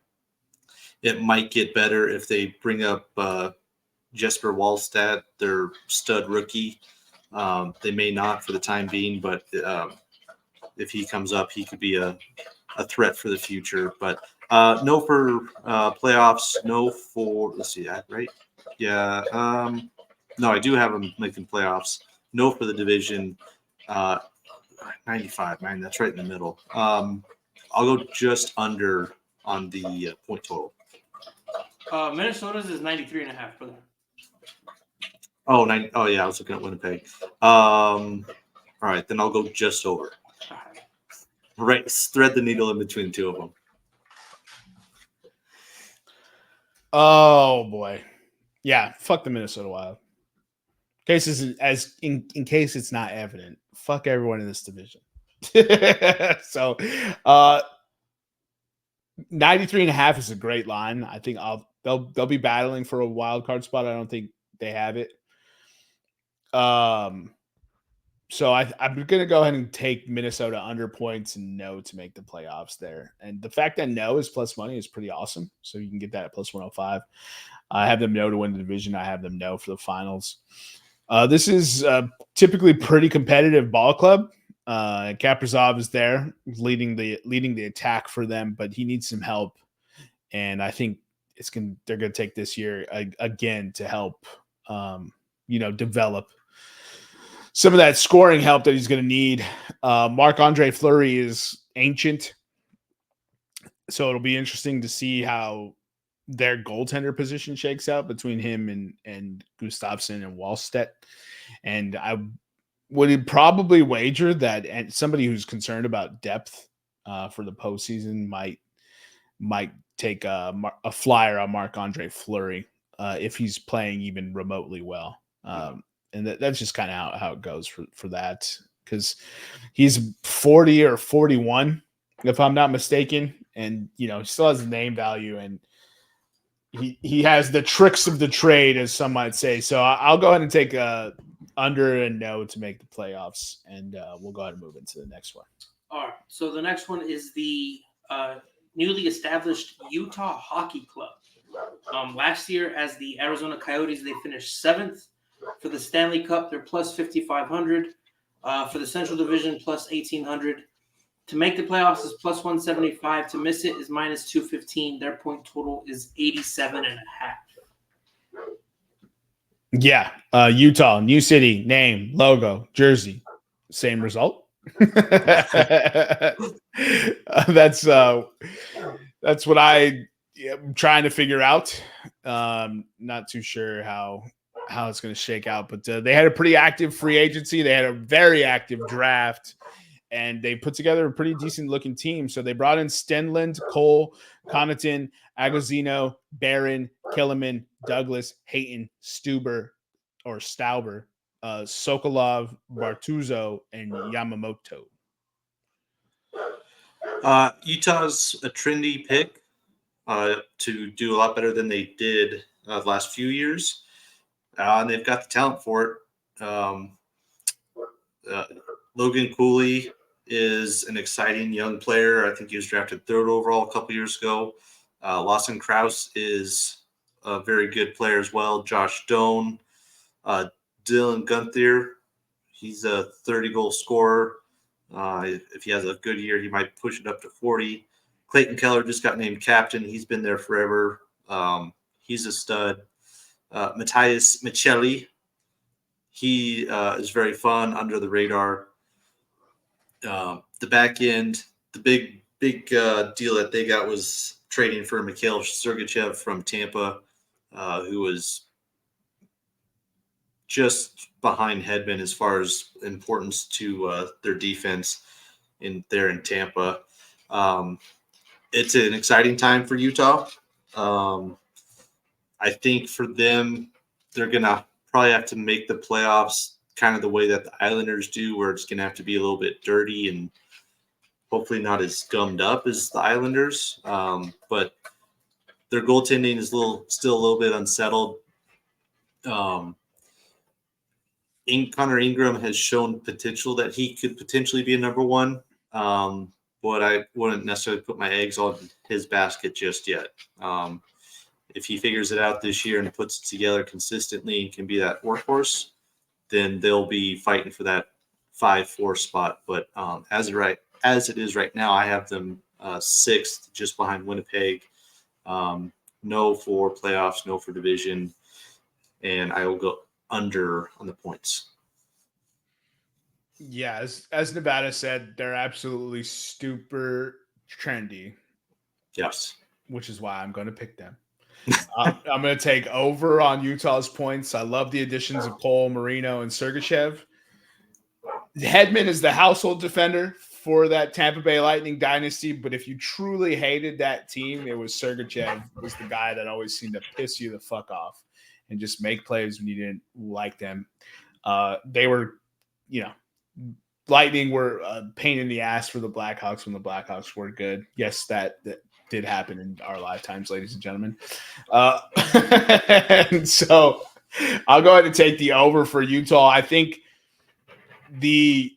It might get better if they bring up Jesper Wallstedt, their stud rookie. They may not for the time being, but if he comes up, he could be a threat for the future. But no for playoffs. No for, let's see that, right? Yeah. No, I do have them making playoffs. No for the division. 95, man, that's right in the middle. I'll go just under on the point total. Minnesota's is 93.5 for them. Oh, yeah, I was looking at Winnipeg. All right, then I'll go just over. Right, thread the needle in between the two of them. Oh boy, yeah, fuck the Minnesota Wild. In case it's not evident, fuck everyone in this division. So 93.5 is a great line. I think they'll be battling for a wild card spot. I don't think they have it. So I'm going to go ahead and take Minnesota under points and no to make the playoffs there. And the fact that no is plus money is pretty awesome. So you can get that at plus 105. I have them no to win the division. I have them no for the finals. This is typically pretty competitive ball club. Kaprizov is there leading the attack for them, but he needs some help. And I think they're going to take this year again to help, develop some of that scoring help that he's going to need. Marc-Andre Fleury is ancient, so it'll be interesting to see how their goaltender position shakes out between him and Gustafsson and Wallstedt. And I would probably wager that somebody who's concerned about depth for the postseason might take a flyer on Marc-Andre Fleury if he's playing even remotely well. And that's just kind of how it goes for that, because he's 40 or 41, if I'm not mistaken. And, he still has name value, and he has the tricks of the trade, as some might say. So I'll go ahead and take under and no to make the playoffs, and we'll go ahead and move into the next one. All right. So the next one is the newly established Utah Hockey Club. Last year, as the Arizona Coyotes, they finished 7th. For the Stanley Cup, they're plus 5,500. For the Central Division, plus 1,800. To make the playoffs is plus 175. To miss it is minus 215. Their point total is 87.5. Yeah. Utah, new city, name, logo, jersey, same result. That's what I'm trying to figure out. Not too sure how it's going to shake out, but they had a pretty active free agency. They had a very active draft, and they put together a pretty decent looking team. So they brought in Stenlund, Cole, Connaughton, Agostino, Barron, Killiman, Douglas, Hayton, Stauber, Sokolov, Bartuzo, and Yamamoto. Utah's a trendy pick to do a lot better than they did the last few years. And they've got the talent for it. Logan Cooley is an exciting young player. I think he was drafted 3rd overall a couple years ago. Lawson Krause is a very good player as well. Josh Doan, Dylan Gunther, he's a 30-goal scorer. If he has a good year, he might push it up to 40. Clayton Keller just got named captain. He's been there forever. He's a stud. Matthias Michelli, he is very fun, under the radar. The back end, the big deal that they got was trading for Mikhail Sergachev from Tampa, who was just behind Hedman as far as importance to their defense in Tampa. It's an exciting time for Utah. I think for them, they're going to probably have to make the playoffs kind of the way that the Islanders do, where it's going to have to be a little bit dirty and hopefully not as gummed up as the Islanders. But their goaltending is still a little bit unsettled. Connor Ingram has shown potential that he could potentially be a number one, but I wouldn't necessarily put my eggs on his basket just yet. If he figures it out this year and puts it together consistently and can be that workhorse, then they'll be fighting for that 5-4 spot. But as it is right now, I have them 6th, just behind Winnipeg. No for playoffs, no for division, and I will go under on the points. Yeah, as Nevada said, they're absolutely super trendy. Yes. Which is why I'm going to pick them. I'm going to take over on Utah's points. I love the additions of Cole, Marino, and Sergachev. Hedman is the household defender for that Tampa Bay Lightning dynasty, but if you truly hated that team, it was Sergachev was the guy that always seemed to piss you the fuck off and just make plays when you didn't like them. They were, Lightning were a pain in the ass for the Blackhawks when the Blackhawks were good. Yes, that did happen in our lifetimes, ladies and gentlemen. And so I'll go ahead and take the over for Utah. I think the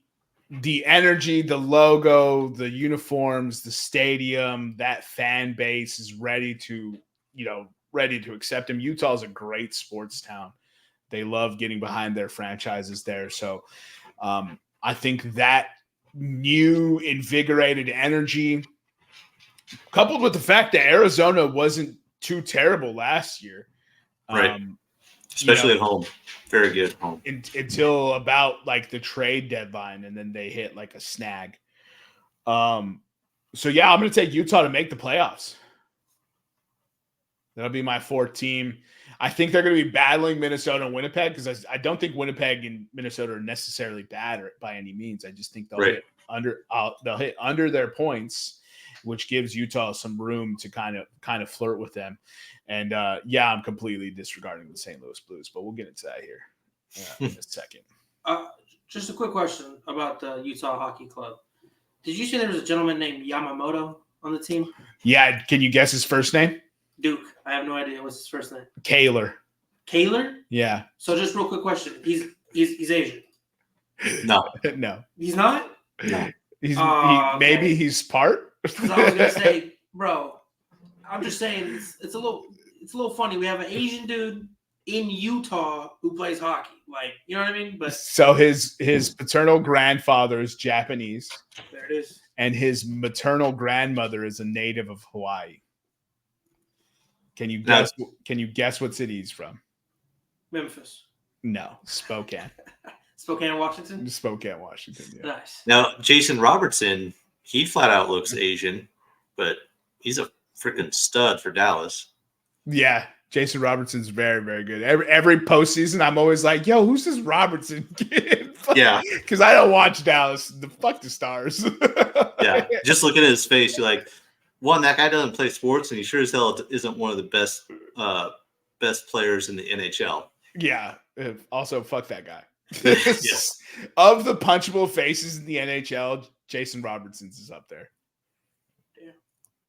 energy, the logo, the uniforms, the stadium, that fan base is ready to accept him. Utah is a great sports town. They love getting behind their franchises there. So I think that new invigorated energy, coupled with the fact that Arizona wasn't too terrible last year. Right. Especially at home. Very good at home. Until about like the trade deadline, and then they hit like a snag. So yeah, I'm going to take Utah to make the playoffs. That'll be my fourth team. I think they're going to be battling Minnesota and Winnipeg because I don't think Winnipeg and Minnesota are necessarily bad or by any means. I just think they'll hit under their points, which gives Utah some room to kind of flirt with them. And I'm completely disregarding the St. Louis Blues, but we'll get into that here in a second. Just a quick question about the Utah Hockey Club. Did you say there was a gentleman named Yamamoto on the team? Yeah. Can you guess his first name? Duke. I have no idea. What's his first name? Kaler. Kaler? Yeah. So just real quick question. He's Asian. No. No. He's not? No. Maybe he's part. Because I was gonna say, bro, I'm just saying it's a little funny. We have an Asian dude in Utah who plays hockey. Like, you know what I mean? But so his paternal grandfather is Japanese. There it is. And his maternal grandmother is a native of Hawaii. Can you guess? Can you guess what city he's from? Memphis. No, Spokane. Spokane, Washington. Spokane, Washington. Yeah. Nice. Now, Jason Robertson, he flat out looks Asian, but he's a freaking stud for Dallas. Yeah, Jason Robertson's very, very good. Every postseason, I'm always like, "Yo, who's this Robertson kid?" Yeah, because I don't watch Dallas. Fuck the Stars. Yeah, just looking at his face, you're like, one, that guy doesn't play sports, and he sure as hell isn't one of the best players in the NHL. Yeah. Also, fuck that guy. Yes. Of the punchable faces in the NHL, Jason Robertson's is up there.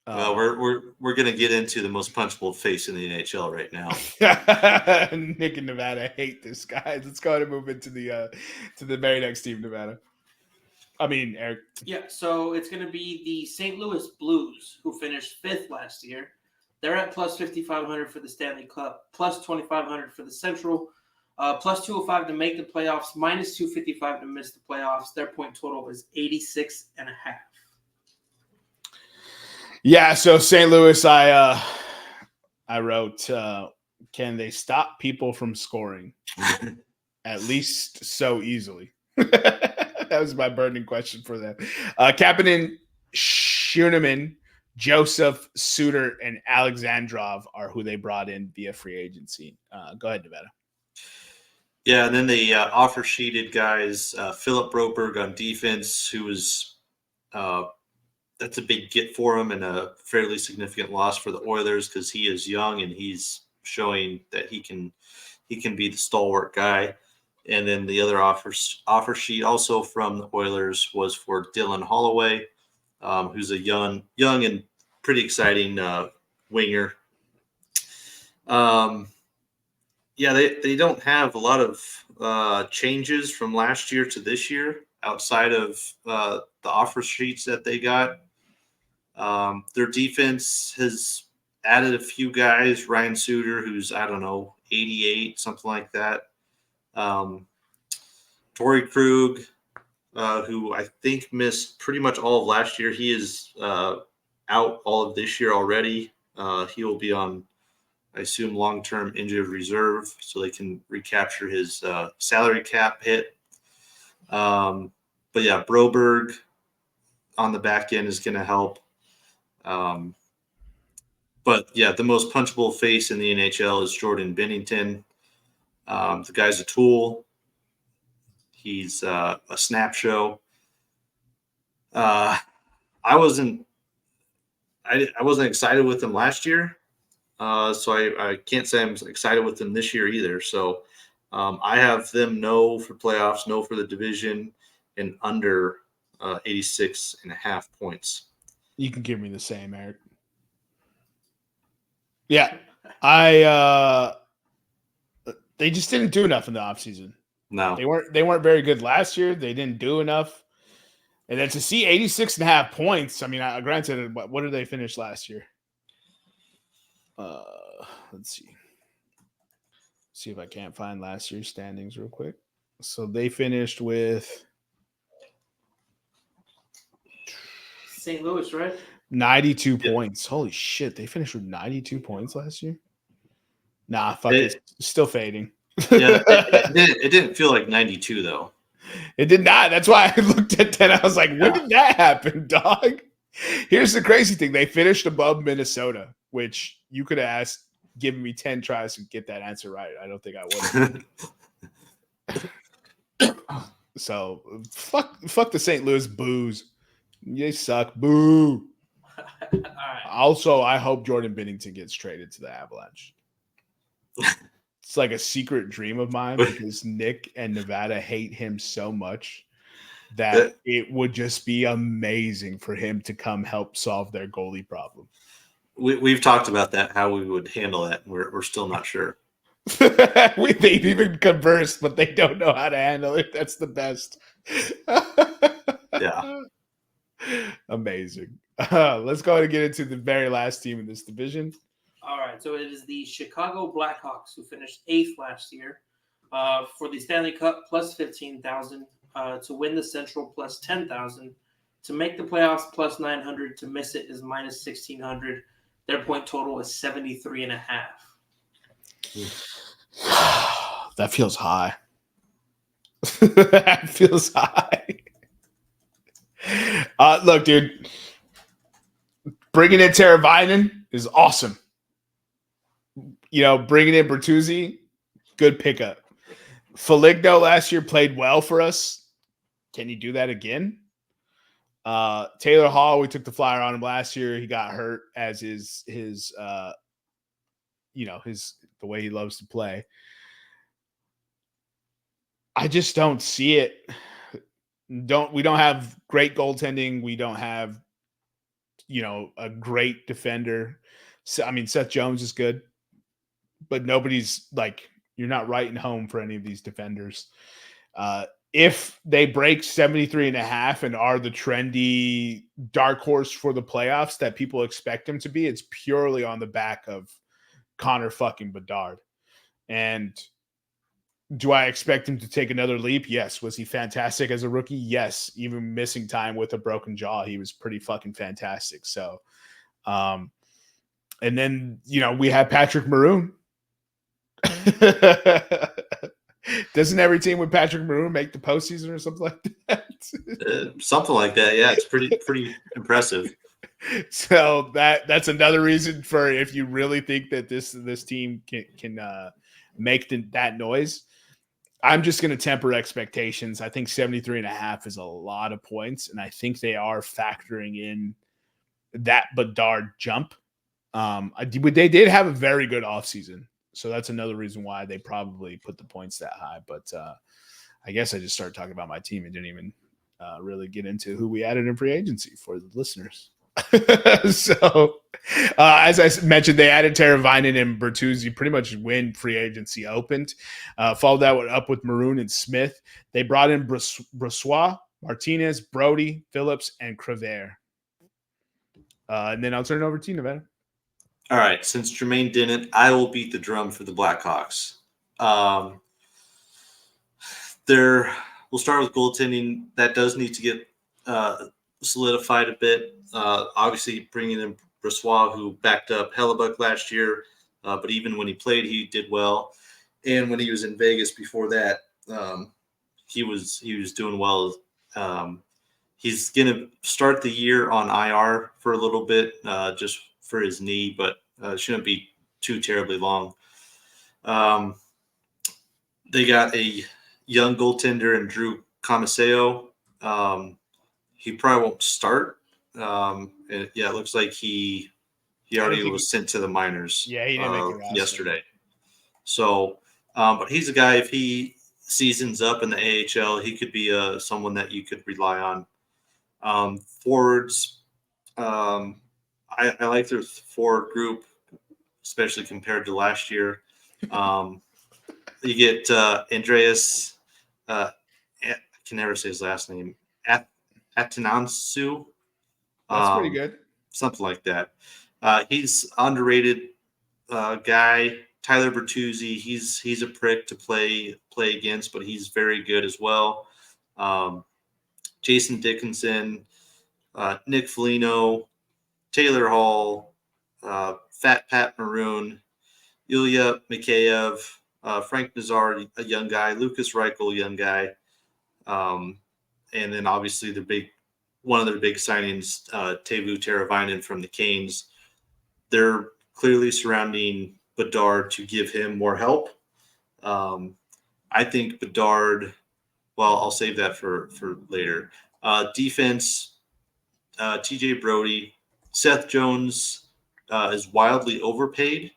Well, we're gonna get into the most punchable face in the NHL right now. Nick and Nevada hate this guy. Let's go ahead and move into the very next team, Nevada. I mean, Eric. Yeah, so it's going to be the St. Louis Blues, who finished 5th last year. They're at plus 5,500 for the Stanley Cup, plus 2,500 for the Central, plus 205 to make the playoffs, minus 255 to miss the playoffs. Their point total is 86.5. Yeah, so St. Louis, I wrote, can they stop people from scoring at least so easily? That was my burning question for them. Kapanen, Schoenemann, Joseph, Suter, and Alexandrov are who they brought in via free agency. Go ahead, Nevada. Yeah, and then the offer sheeted guys, Philip Broberg on defense, who was that's a big get for him and a fairly significant loss for the Oilers because he is young and he's showing that he can be the stalwart guy. And then the other offer sheet also from the Oilers was for Dylan Holloway, who's a young and pretty exciting winger. Yeah, they don't have a lot of changes from last year to this year outside of the offer sheets that they got. Their defense has added a few guys. Ryan Suter, who's, 88, something like that. Torrey Krug, who I think missed pretty much all of last year. He is out all of this year already. He will be on, I assume, long-term injured reserve so they can recapture his salary cap hit. But yeah, Broberg on the back end is going to help. But yeah, the most punchable face in the NHL is Jordan Binnington. The guy's a tool. He's a snap show. I wasn't excited with him last year. So I can't say I'm excited with them this year either. So I have them no for playoffs, no for the division. and under 86.5 points. You can give me the same, Eric. Yeah. They just didn't do enough in the offseason. No. They weren't very good last year. They didn't do enough. And then to see 86.5 points, I mean, granted, what did they finish last year? Let's see. See if I can't find last year's standings real quick. So they finished with St. Louis, right? 92 points. Holy shit. They finished with 92 points last year? Nah, fuck it. It's still fading. Yeah, it didn't feel like 92, though. It did not. That's why I looked at 10. I was like, when did that happen, dog? Here's the crazy thing. They finished above Minnesota, which you could have given me 10 tries to get that answer right. I don't think I would have. So, fuck the St. Louis Boos. They suck. Boo. All right. Also, I hope Jordan Binnington gets traded to the Avalanche. It's like a secret dream of mine because Nick and Nevada hate him so much that it would just be amazing for him to come help solve their goalie problem. We've talked about that, how we would handle that. We're still not sure. They've even conversed, but they don't know how to handle it. That's the best. Yeah. Amazing. Let's go ahead and get into the very last team in this division. All right, so it is the Chicago Blackhawks who finished 8th last year for the Stanley Cup plus 15,000, to win the Central plus 10,000, to make the playoffs plus 900, to miss it is minus 1,600. Their point total is 73.5. That feels high. That feels high. Look, dude, bringing in Teravainen is awesome. You know, bringing in Bertuzzi, good pickup. Foligno last year played well for us. Can you do that again? Taylor Hall, we took the flyer on him last year. He got hurt as his the way he loves to play. I just don't see it. We don't have great goaltending. We don't have, a great defender. So, I mean, Seth Jones is good, but nobody's you're not writing home for any of these defenders. If they break 73.5 and are the trendy dark horse for the playoffs that people expect them to be, it's purely on the back of Connor fucking Bedard. And do I expect him to take another leap? Yes. Was he fantastic as a rookie? Yes. Even missing time with a broken jaw, he was pretty fucking fantastic. So, and then, we have Patrick Maroon. Doesn't every team with Patrick Maroon make the postseason or something like that? Something like that. Yeah. It's pretty impressive. So that's another reason for, if you really think that this team can make that noise, I'm just going to temper expectations. I think 73.5 is a lot of points, and I think they are factoring in that Bedard jump. They did have a very good offseason, so that's another reason why they probably put the points that high. But I guess I just started talking about my team and didn't even really get into who we added in free agency for the listeners. So, as I mentioned, they added Teravainen and Bertuzzi pretty much when free agency opened. Followed that up with Maroon and Smith. They brought in Brossoit, Martinez, Brody, Phillips, and Crevier. And then I'll turn it over to you, Nevada. All right. Since Jermaine didn't, I will beat the drum for the Blackhawks. We'll start with goaltending. That does need to get solidified a bit. Obviously, bringing in Brossoit, who backed up Hellebuck last year, but even when he played, he did well. And when he was in Vegas before that, he was doing well. He's going to start the year on IR for a little bit, just for his knee, but shouldn't be too terribly long. They got a young goaltender in Drew Comiseo. He probably won't start. It looks like he already was sent to the minors. Yeah, he didn't make the roster yesterday. So, but he's a guy. If he season's up in the AHL, he could be someone that you could rely on. Forwards, I like their forward group, especially compared to last year. You get Andreas, I can never say his last name, Atanansu. That's pretty good. Something like that. He's underrated guy. Tyler Bertuzzi, he's a prick to play against, but he's very good as well. Jason Dickinson, Nick Foligno, Taylor Hall, Fat Pat Maroon, Ilya Mikheyev, Frank Nazar, a young guy, Lucas Reichel, young guy, and then obviously one of their big signings, Teuvo Teravainen from the Canes. They're clearly surrounding Bedard to give him more help. I think Bedard. Well, I'll save that for later. Defense, TJ Brody, Seth Jones is wildly overpaid,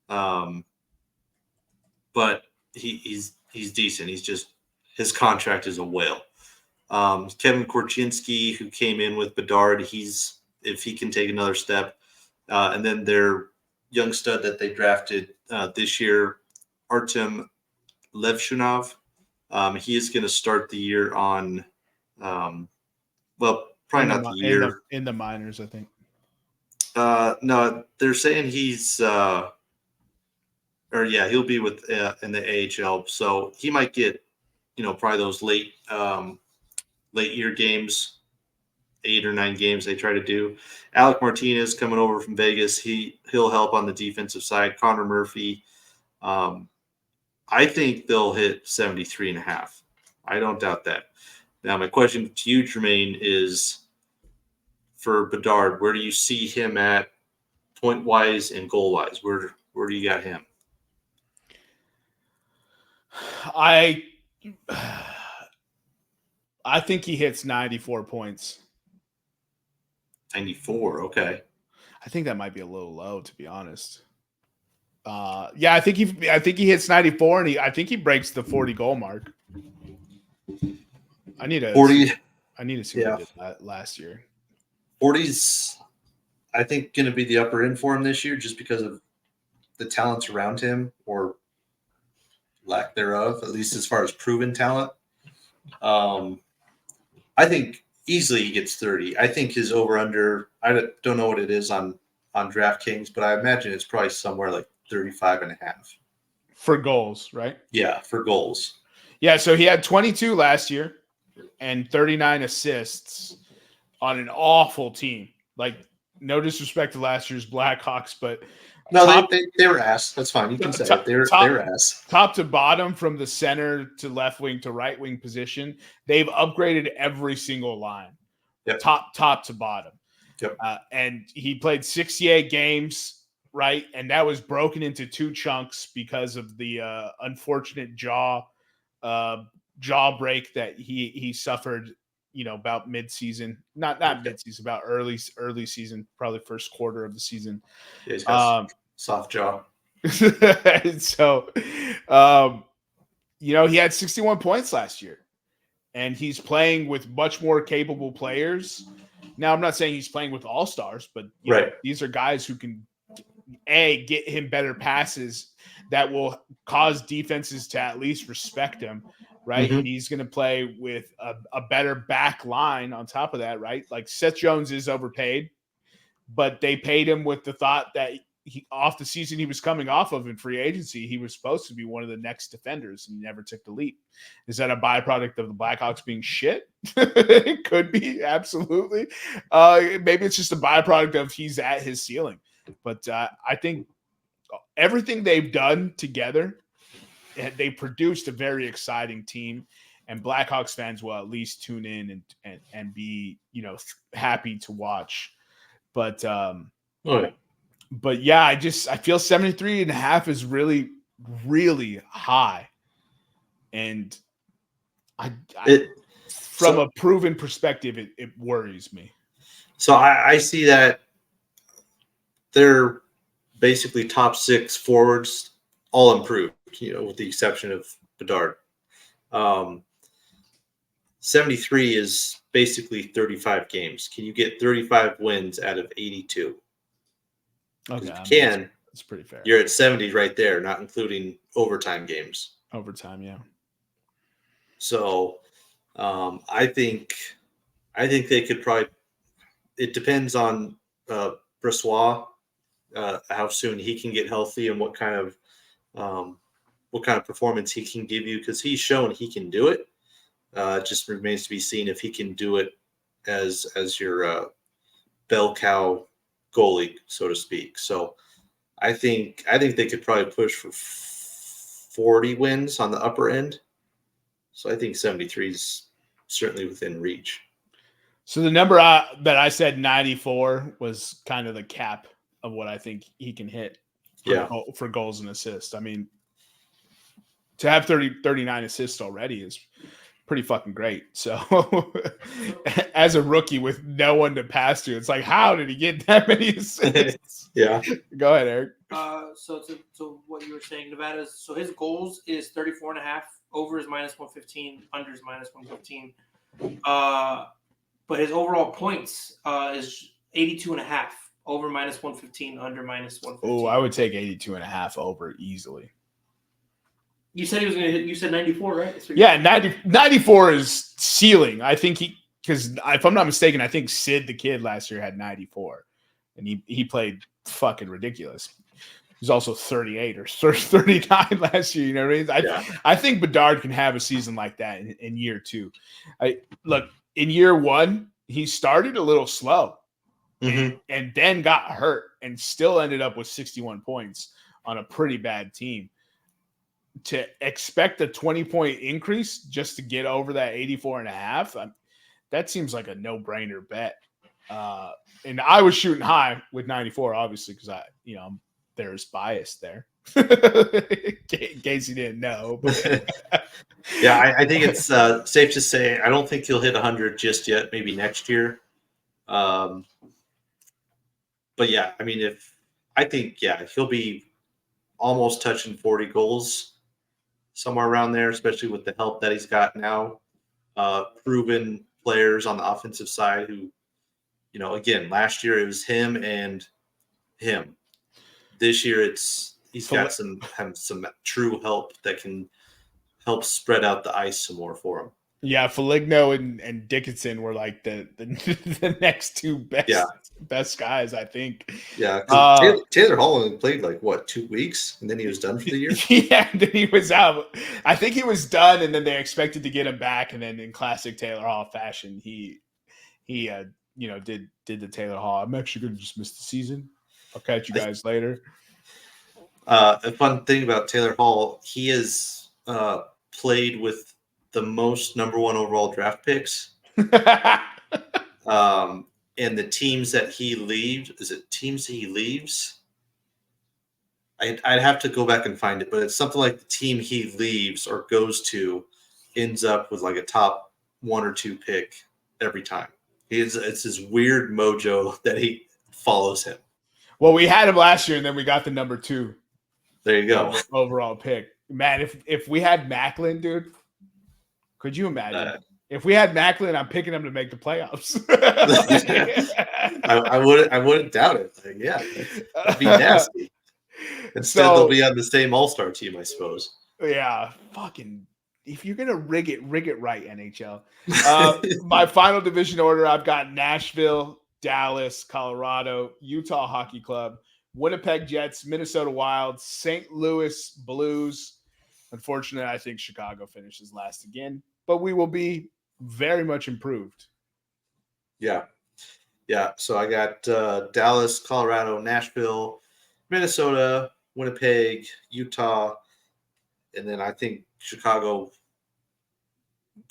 but he's decent. His contract is a whale. Kevin Korchinski, who came in with Bedard, if he can take another step, and then their young stud that they drafted this year, Artem Levshunov. He is going to start the year on, probably not the year. In the minors, I think. No, they're saying he'll be with in the AHL. So he might get, probably those late year games, 8 or 9 games they try to do. Alec Martinez coming over from Vegas. He'll help on the defensive side. Connor Murphy. I think they'll hit 73.5. I don't doubt that. Now, my question to you, Jermaine, is for Bedard, where do you see him at point-wise and goal-wise? Where do you got him? I think he hits 94 points. 94, okay. I think that might be a little low, to be honest. I think he hits 94, and I think he breaks the 40 goal mark. I need to 40. I need to see what he did last year. 40's, I think, going to be the upper end for him this year, just because of the talents around him, or lack thereof, at least as far as proven talent. I think easily he gets 30. I think his over-under, I don't know what it is on DraftKings, but I imagine it's probably somewhere like 35.5. For goals, right? Yeah, for goals. Yeah, so he had 22 last year and 39 assists on an awful team. Like, no disrespect to last year's Blackhawks, but no, they were ass. That's fine. You can say it. They were ass. Top to bottom, from the center to left wing to right wing position, they've upgraded every single line. Yep. Top to bottom. Yep. And he played 68 games, right? And that was broken into 2 chunks because of the unfortunate jaw break that he suffered, about mid-season. Not mid-season, about early season, probably first quarter of the season. Yeah, he's got soft jaw. So, he had 61 points last year, and he's playing with much more capable players. Now, I'm not saying he's playing with all-stars, but these are guys who can, get him better passes that will cause defenses to at least respect him, right? Mm-hmm. And he's going to play with a better back line on top of that, right? Like, Seth Jones is overpaid, but they paid him with the thought that off the season he was coming off of in free agency, he was supposed to be one of the next defenders, and he never took the leap. Is that a byproduct of the Blackhawks being shit? It could be, absolutely. Maybe it's just a byproduct of he's at his ceiling. But I think everything they've done together, they produced a very exciting team, and Blackhawks fans will at least tune in and be, happy to watch. But But yeah, I feel 73.5 is really, really high. And from a proven perspective, it worries me. So I see that they're basically top 6 forwards, all improved, with the exception of Bedard. 73 is basically 35 games. Can you get 35 wins out of 82? Okay, If you can, it's pretty fair. You're at 70 right there, not including overtime games. Overtime, yeah. So I think they could probably. It depends on Bressois, how soon he can get healthy and what kind of performance he can give you, because he's shown he can do it. It just remains to be seen if he can do it as your bell cow goalie, so to speak. So I think they could probably push for 40 wins on the upper end. So I think 73 is certainly within reach. So the number that I said, 94, was kind of the cap of what I think he can hit for goals and assists. I mean, to have 39 assists already is pretty fucking great. So as a rookie with no one to pass to, it's like, how did he get that many assists? Yeah. Go ahead, Eric. So what you were saying, Nevada's, so his goals is 34.5, over is -115, under is -115. But his overall points is 82.5, over -115, under -115. Oh, I would take 82.5 over easily. You said he was going to hit. You said 94, right? Yeah, 94 is ceiling. I think because if I'm not mistaken, I think Sid the Kid last year had 94, and he played fucking ridiculous. He was also 38 or 39 last year. You know what I mean? I think Bedard can have a season like that in year two. Look, in year one, he started a little slow, and then got hurt, and still ended up with 61 points on a pretty bad team. To expect a 20-point increase just to get over that 84.5, that seems like a no-brainer bet. And I was shooting high with 94, obviously, because there's bias there. In case you didn't know. Yeah, I think it's safe to say I don't think he'll hit 100 just yet. Maybe next year. But yeah, I mean, he'll be almost touching 40 goals. Somewhere around there, especially with the help that he's got now. Proven players on the offensive side who, again, last year it was him and him. This year he's got some true help that can help spread out the ice some more for him. Yeah, Foligno and Dickinson were like the next two best guys, I think. Yeah, Taylor Hall only played 2 weeks, and then he was done for the year. Yeah, then he was out. I think he was done, and then they expected to get him back, and then in classic Taylor Hall fashion, he did the Taylor Hall. I'm actually going to just miss the season. I'll catch you guys later. A fun thing about Taylor Hall, he has played with the most number 1 overall draft picks. And the teams that he leaves, I'd have to go back and find it, but it's something like the team he leaves or goes to ends up with a top 1 or 2 pick every time. It's this weird mojo that he follows him. Well, we had him last year, and then we got the number 2. There you go. Overall pick. Man, if we had Macklin, dude, could you imagine? If we had Macklin, I'm picking him to make the playoffs. I wouldn't doubt it. That'd be nasty. Instead, they'll be on the same All-Star team, I suppose. Yeah, fucking. If you're gonna rig it right, NHL. My final division order: I've got Nashville, Dallas, Colorado, Utah Hockey Club, Winnipeg Jets, Minnesota Wild, St. Louis Blues. Unfortunately, I think Chicago finishes last again, but we will be very much improved. Yeah. So I got Dallas, Colorado, Nashville, Minnesota, Winnipeg, Utah, and then I think Chicago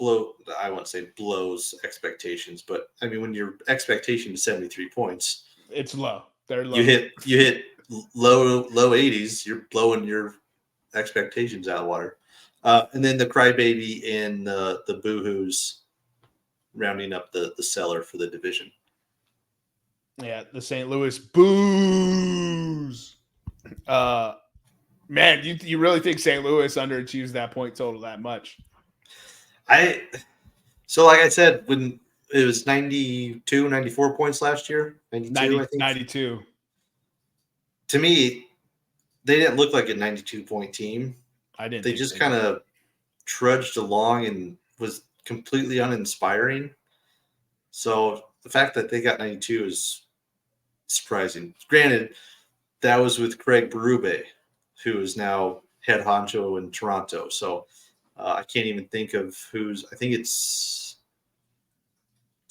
I won't say blows expectations, but I mean, when your expectation is 73 points, it's low. They're low. You hit low 80s. You're blowing your expectations out of water. And then the crybaby and the boohoos rounding up the cellar for the division. Yeah, the St. Louis Boos. Man, you really think St. Louis underachieves that point total that much? So like I said, when it was 92, 94 points last year, 92, I think. 92. To me, they didn't look like a 92-point team. I didn't. They just kind of trudged along and was completely uninspiring. So the fact that they got 92 is surprising. Granted, that was with Craig Berube, who is now head honcho in Toronto. So I can't even think of who's. I think it's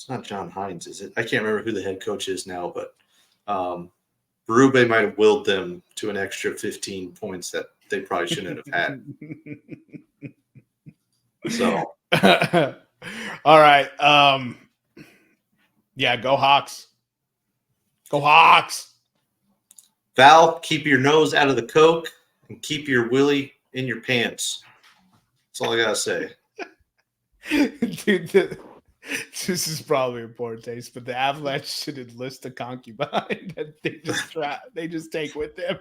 not John Hines, is it? I can't remember who the head coach is now, but Berube might have willed them to an extra 15 points that they probably shouldn't have had. So, all right. Yeah, go Hawks. Go Hawks. Val, keep your nose out of the Coke and keep your willy in your pants. That's all I gotta say. Dude, this is probably in poor taste, but the Avalanche should enlist a concubine that they just take with them.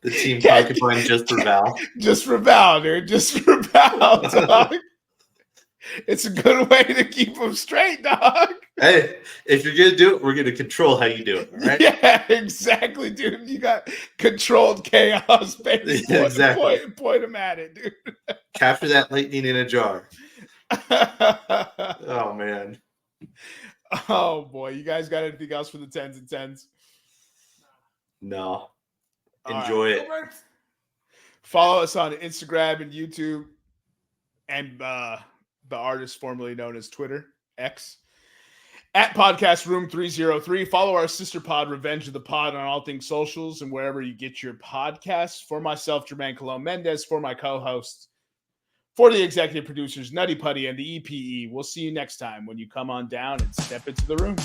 The team concubine just for Val. Just for Val, dude. Just for Val, dog. It's a good way to keep them straight, dog. Hey, if you're going to do it, we're going to control how you do it, all right? Yeah, exactly, dude. You got controlled chaos, baby. Exactly. Point them at it, dude. Capture that lightning in a jar. Oh, man. Oh, boy. You guys got anything else for the 10s and 10s? No. Enjoy it. Follow us on Instagram and YouTube and the artist formerly known as Twitter, X, at Podcast Room303. Follow our sister pod, Revenge of the Pod, on all things socials and wherever you get your podcasts. For myself, Jermaine Colon Mendez, for my co-hosts, for the executive producers, Nutty Putty and the EPE. We'll see you next time when you come on down and step into the room.